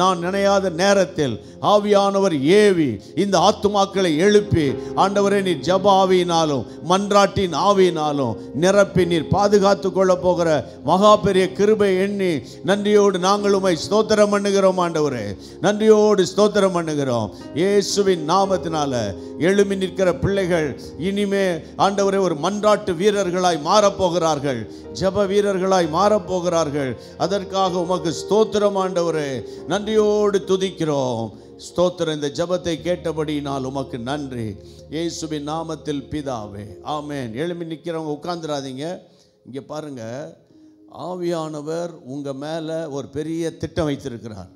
நான் நினையாத நேரத்தில் ஆவியானவர் ஏவி இந்த ஆத்துமாக்களை எழுப்பி, ஆண்டவரே நீர் ஜப ஆவியினாலும் மன்றாட்டின் ஆவியினாலும் நிரப்பி நீர் பாதுகாத்து கொள்ள போகிற மகா பெரிய கிருபை எண்ணி நன்றியோடு நாங்கள் உம்மை ஸ்தோத்திரம் பண்ணுகிறோம். ஆண்டவரே, நன்றியோடு ஸ்தோத்திரம் பண்ணுகிறோம். இயேசுவின் நாமத்தினால எழும்பி நிற்கிற பிள்ளைகள் இனிமே ஆண்டவரே ஒரு மன்றாட்டு வீரர்களாய் மாறப்போகிறார்கள், ஜப வீரர்களாய் மாறப்போகிறார்கள். அதற்காக உமக்கு ஸ்தோத்திரம் ஆண்டவரே, நன்றியோடு துதிக்கிறோம். ஸ்தோத்திரம். இந்த ஜபத்தை கேட்டபடியினால் உமக்கு நன்றி, இயேசுவின் நாமத்தில் பிதாவே, ஆமென். எழும்பி நிற்கிறவங்க உட்கார்ந்துடாதீங்க. இங்கே பாருங்க, ஆவியானவர் உங்கள் மேலே ஒரு பெரிய திட்டம் வைத்திருக்கிறார்.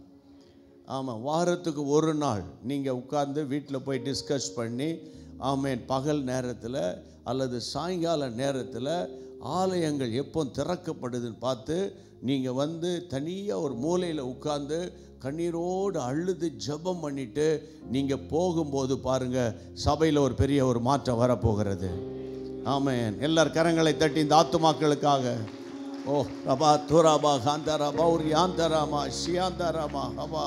ஆமாம், வாரத்துக்கு ஒரு நாள் நீங்கள் உட்கார்ந்து வீட்டில் போய் டிஸ்கஸ் பண்ணி, ஆமென், பகல் நேரத்தில் அல்லது சாயங்கால நேரத்தில் ஆலயங்கள் எப்போ திறக்கப்படுதுன்னு பார்த்து நீங்கள் வந்து தனியாக ஒரு மூலையில் உட்கார்ந்து கண்ணீரோடு அழுது ஜெபம் பண்ணிட்டு நீங்கள் போகும்போது பாருங்கள், சபையில் ஒரு பெரிய ஒரு மாற்றம் வரப்போகிறது. ஆமென். எல்லார் கரங்களை தட்டி இந்த ஆத்துமாக்களுக்காக. ஓ ரபா துராபா காந்தராபா ஒரு யாந்தராமா ஷியாந்தராமா ஹபா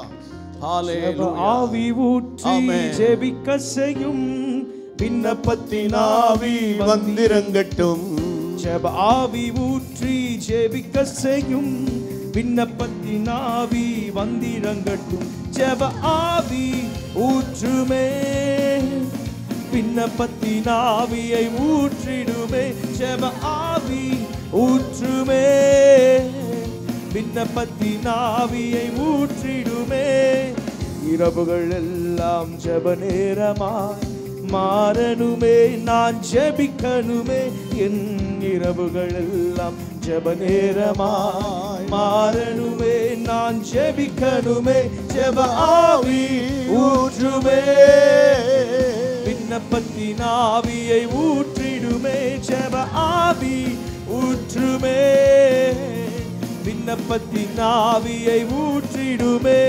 ஹalleluya. ஆவி ஊற்றி ஜெபிக்க செய்யும் விண்ணப்பத்தின் ஆவி வந்திறங்கட்டும். ஜெப ஆவி ஊற்றி ஜெபிக்க செய்யும் விண்ணப்பத்தின் ஆவி வந்திறங்கட்டும். ஜெப ஆவி ஊற்றுமே, விண்ணப்பத்தின் ஆவியை ஊற்றிடுமே. ஜெப ஆவி ஊற்றுமே, விண்ணப்பத்தின் ஆவியை ஊற்றிடுமே. இரவுகள் எல்லாம் ஜெப நேரமாய் மாறணுமே, நான் ஜெபிக்கணுமே. என் இரவுகள் எல்லாம் ஜெப நேரமாய் மாறணுமே, நான் ஜெபிக்கணுமே. ஜெப ஆவி ஊற்றுமே, விண்ணப்பத்தின் ஆவியை ஊற்றிடுமே. ஜெப ஆவி ஊற்றுமே, விண்ணப்பத்தின் ஆவியை ஊற்றிடுமே.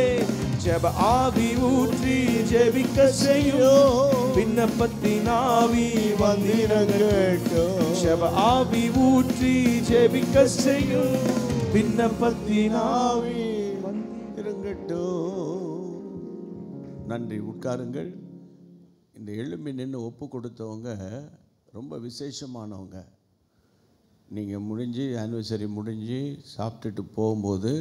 ஜெப ஆவி ஊற்றி ஜெபிக்க செய்யும் விண்ணப்பத்தின் ஆவி வந்திறங்கட்டும். ஜெப ஆவி ஊற்றி ஜெபிக்க செய்யும் விண்ணப்பத்தின் ஆவி வந்திறங்கட்டும். நன்றி. உட்காருங்கள். இந்த எழும்பி நின்று ஒப்பு கொடுத்தவங்க ரொம்ப விசேஷமானவங்க. நீங்கள் முடிஞ்சு ஆனிவர்சரி முடிஞ்சு சாப்பிட்டுட்டு போகும்போது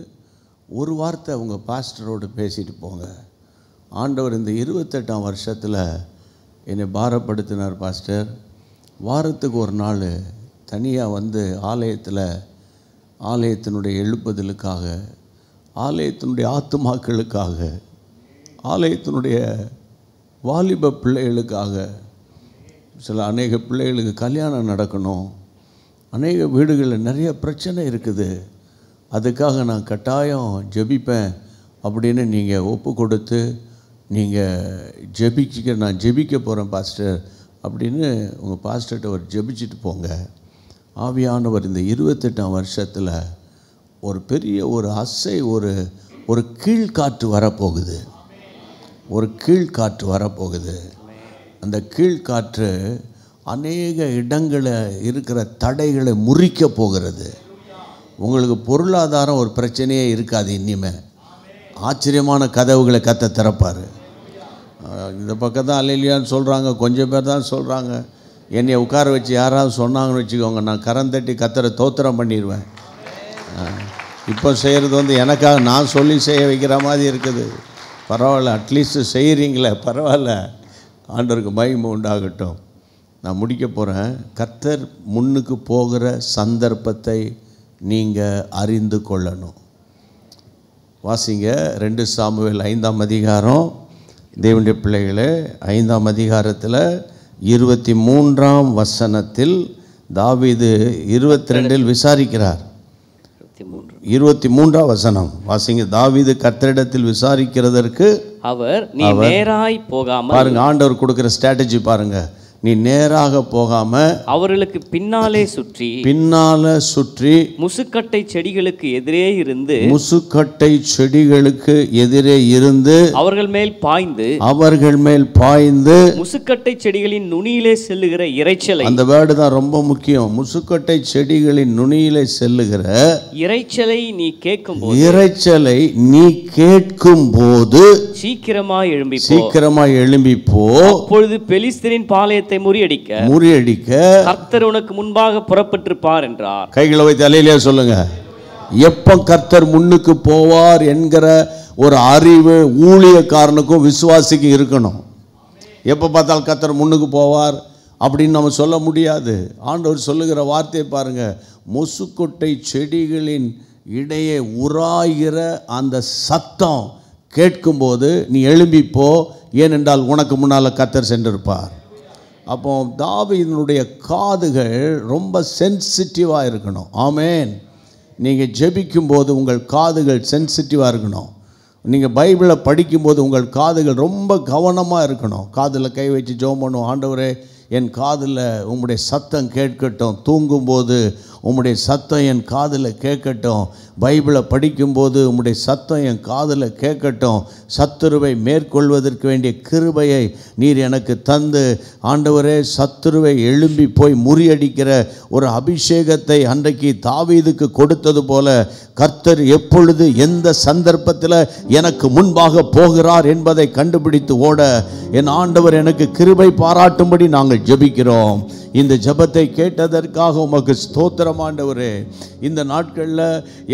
ஒரு வார்த்தை அவங்க பாஸ்டரோடு பேசிட்டு போங்க. ஆண்டவர் இந்த 28ஆம் வருஷத்தில் என்னை பாரப்படுத்தினார் பாஸ்டர். வாரத்துக்கு ஒரு நாள் தனியாக வந்து ஆலயத்தினுடைய எழுப்புதலுக்காக, ஆலயத்தினுடைய ஆத்துமாக்களுக்காக, ஆலயத்தினுடைய வாலிப பிள்ளைகளுக்காக, அநேக பிள்ளைகளுக்கு கல்யாணம் நடக்கணும், அநேக வீடுகளில் நிறைய பிரச்சனை இருக்குது, அதுக்காக நான் கட்டாயம் ஜெபிப்பேன் அப்படின்னு நீங்கள் ஒப்பு கொடுத்து நீங்கள் நான் ஜெபிக்க போகிறேன் பாஸ்டர் அப்படின்னு உங்கள் பாஸ்டர்கிட்ட ஒரு ஜெபிச்சுட்டு போங்க. ஆவியானவர் இந்த 28ஆம் வருஷத்தில் ஒரு பெரிய ஒரு ஒரு கீழ்காற்று வரப்போகுது. ஒரு கீழ்காற்று வரப்போகுது. அந்த கீழ்காற்று அநேக இடங்களில் இருக்கிற தடைகளை முறிக்க போகிறது. உங்களுக்கு பொருளாதாரம் ஒரு பிரச்சனையே இருக்காது. இனிமே ஆச்சரியமான கதவுகளை கத்த திறப்பார். இந்த பக்கம் தான் அல்லேலூயான்னு சொல்கிறாங்க, கொஞ்சம் பேர் தான் சொல்கிறாங்க. என்னை உட்கார வச்சு யாராவது சொன்னாங்கன்னு வச்சுக்கோங்க, நான் கரந்தட்டி கத்தரை தோத்திரம் பண்ணிடுவேன். இப்போ செய்கிறது வந்து எனக்காக நான் சொல்லி செய்ய வைக்கிற மாதிரி இருக்குது. பரவாயில்ல, அட்லீஸ்ட்டு செய்கிறீங்களே, பரவாயில்ல, ஆண்டவருக்கு மகிமை உண்டாகட்டும். நான் முடிக்க போகிறேன். கர்த்தர் முன்னுக்கு போகிற சந்தர்ப்பத்தை நீங்கள் அறிந்து கொள்ளணும். வாசிங்க 2 சாமுவேல் 5ஆம் அதிகாரம். தேவனுடைய பிள்ளைகளே, 5ஆம் அதிகாரத்தில் 23ஆம் வசனத்தில் தாவீது 22இல் விசாரிக்கிறார். 23ஆம் வசனம் வாசிங்க. தாவீது கர்த்தரிடத்தில் விசாரிக்கிறதற்கு அவர், நீ நேராய் போகாமல், பாருங்க ஆண்டவர் கொடுக்கிற ஸ்ட்ராட்டஜி பாருங்க. நீ நேராக போகாம அவர்களுக்கு பின்னாலே சுற்றி முசுக்கட்டை செடிகளுக்கு எதிரே இருந்து அவர்கள் மேல் பாய்ந்து முசுக்கட்டை செடிகளின் நுனியிலே செல்லுகிற இரைச்சலை, அந்த வேர்டு தான் ரொம்ப முக்கியம். முசுக்கட்டை செடிகளின் நுனியிலே செல்லுகிற இரைச்சலை நீ கேட்கும் போது சீக்கிரமாய் எழும்பி போ. அப்பொழுது பெலிஸ்தரின் பாளையத்தை முறியடிக்க கர்த்தர் உனக்கு முன்பாக புறப்பட்டிருப்பார் என்றார். கைகளை வைத்து அல்லேலூயா சொல்லுங்க. எப்ப கர்த்தர் முன்னுக்கு போவார் என்கிற ஒரு அறிவு ஊழியக்காரனுக்கும் விசுவாசிக்கும் இருக்கணும். எப்ப பார்த்தால் கர்த்தர் முன்னுக்கு போவார் அப்படின்னு நம்ம சொல்ல முடியாது. ஆண்டவர் சொல்லுகிற வார்த்தையை பாருங்க. முசுக்கொட்டை செடிகளின் இடையே உராய்கிற அந்த சத்தம் கேட்கும்போது நீ எழும்பி போ, ஏனென்றால் உனக்கு முன்னால் கர்த்தர் சென்றிருப்பார். அப்போ தாவீதினுடைய காதுகள் ரொம்ப சென்சிட்டிவாக இருக்கணும். ஆமேன். நீங்கள் ஜெபிக்கும்போது உங்கள் காதுகள் சென்சிட்டிவாக இருக்கணும். நீங்கள் பைபிளை படிக்கும்போது உங்கள் காதுகள் ரொம்ப கவனமாக இருக்கணும். காதில் கை வச்சு ஜெபம் பண்ணுவோம். ஆண்டவரே, என் காதில் உம்முடைய சத்தம் கேட்கட்டும். தூங்கும்போது உம்முடைய சத்தம் என் காதில் கேட்கட்டும். பைபிளை படிக்கும்போது உம்முடைய சத்தம் என் காதில் கேட்கட்டும். சத்துருவை மேற்கொள்வதற்கு வேண்டிய கிருபையை நீர் எனக்கு தந்து, ஆண்டவரே, சத்துருவை எழும்பி போய் முறியடிக்கிற ஒரு அபிஷேகத்தை அன்றைக்கு தாவீதுக்கு கொடுத்தது போல கர்த்தர் எப்பொழுது எந்த சந்தர்ப்பத்தில் எனக்கு முன்பாக போகிறார் என்பதை கண்டுபிடித்து ஓட என் ஆண்டவர் எனக்கு கிருபை பாராட்டும்படி நாங்கள் ஜெபிக்கிறோம். இந்த ஜெபத்தை கேட்டதற்காக உமக்கு ஸ்தோத்திரம் ஆண்டவரே. இந்த நாட்களில்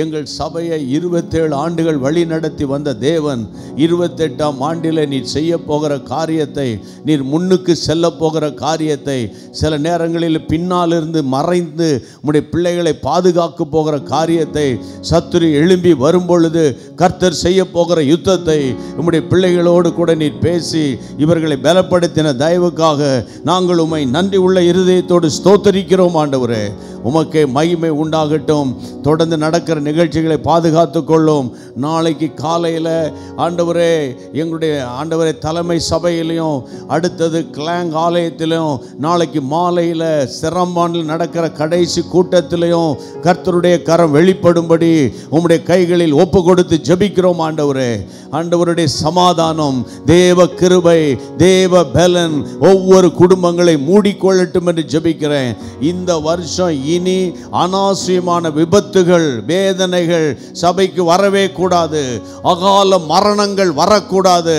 எங்கள் சபையை 27 ஆண்டுகள் வழி நடத்தி வந்த தேவன் 28ஆம் ஆண்டில் நீர் செய்ய போகிற காரியத்தை, நீர் முன்னுக்கு செல்ல போகிற காரியத்தை, சில நேரங்களில் பின்னாலிருந்து மறைந்து உம்முடைய பிள்ளைகளை பாதுகாக்க போகிற காரியத்தை, சத்துரு எழும்பி வரும்பொழுது கர்த்தர் செய்ய போகிற யுத்தத்தை உம்முடைய பிள்ளைகளோடு கூட நீர் பேசி இவர்களை பலப்படுத்தின தயவுக்காக நாங்கள் உம்மை நன்றி உள்ள இருதயத்தோடு ஸ்தோத்தரிக்கிறோம் ஆண்டவரே. உமக்கே மகிமை உண்டாகட்டும். தொடர்ந்து நடக்கிற நிகழ்ச்சிகளை பாதுகாத்து கொள்ளும். நாளைக்கு காலையில் ஆண்டவரே, எங்களுடைய ஆண்டவரே தலைமை சபையிலையும், அடுத்தது கிளாங் ஆலயத்திலையும், நாளைக்கு மாலையில் சிரம்பானில் நடக்கிற கடைசி கூட்டத்திலையும் கர்த்தருடைய கரம் வெளிப்படும்படி உம்முடைய கைகளில் ஒப்பு கொடுத்து ஜெபிக்கிறோம் ஆண்டவரே. ஆண்டவருடைய சமாதானம், தேவ கிருபை, தேவ பலன் ஒவ்வொரு குடும்பங்களை மூடிக்கொள்ளட்டும் என்று ஜெபிக்கிறேன். இந்த வருஷம் இனி அனாவசியமான விபத்துகள், வேதனைகள் சபைக்கு வரவே கூடாது. அகால மரணங்கள் வரக்கூடாது.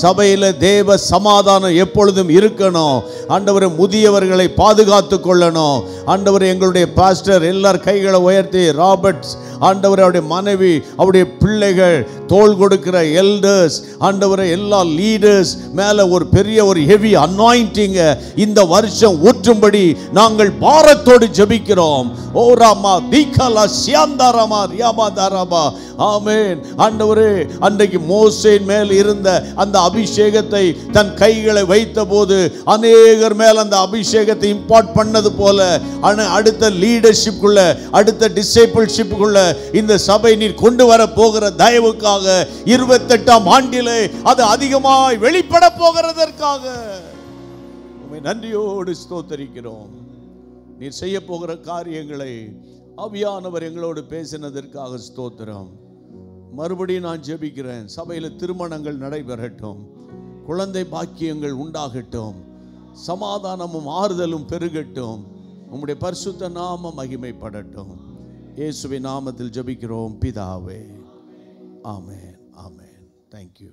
சபையில் தேவ சமாதானம் எப்பொழுதும் இருக்கணும். ஆண்டவரை முதியவர்களை பாதுகாத்து கொள்ளணும். ஆண்டவர் எங்களுடைய பாஸ்டர் எல்லார் கைகளை உயர்த்தி, ராபர்ட்ஸ் ஆண்டவர், அவருடைய மனைவி, அவருடைய பிள்ளைகள், தோள் கொடுக்கிற எல்டர்ஸ், ஆண்டவரை எல்லா லீடர்ஸ் மேலே ஒரு பெரிய ஒரு ஹெவி அனாயிண்டிங் இந்த வருஷம் ஊற்றும்படி நாங்கள் பாரத்தோடு ஜெபிக்கிறோம். ஓ ராமா தீகலா சியாந்தாராமா ரியாமாதாராமா. ஆமென். ஆண்டவரே, அன்றைக்கு மோசேயின் மேல் இருந்த அந்த அபிஷேகத்தை தன் கைகளை வைத்த போது அநேகர் மேல் அந்த அபிஷேகத்தை இம்பார்ட் பண்ணது போல அடுத்த லீடர்ஷிப்புக்குள்ள, அடுத்த டிசைபிள்ஷிப்புக்குள்ள இந்த சபை நீர் கொண்டு வர போகிற தயவுக்காக 28ஆம் ஆண்டிலே அது அதிகமாய் வெளிப்பட போகிறதற்காக உம்மை நன்றியோடு ஸ்தோத்தரிக்கிறோம். நீர் செய்ய போகிற காரியங்களை ஆவியானவர் எங்களோடு பேசினதற்காக ஸ்தோத்திரம். மறுபடியும் நான் ஜெபிக்கிறேன். சபையில் திருமணங்கள் நடைபெறட்டும், குழந்தை பாக்கியங்கள் உண்டாகட்டும், சமாதானமும் ஆறுதலும் பெருகட்டும், உம்முடைய பரிசுத்த நாமம் மகிமைப்படட்டும். இயேசுவின் நாமத்தில் ஜெபிக்கிறோம் பிதாவே. ஆமென், ஆமென். Thank you.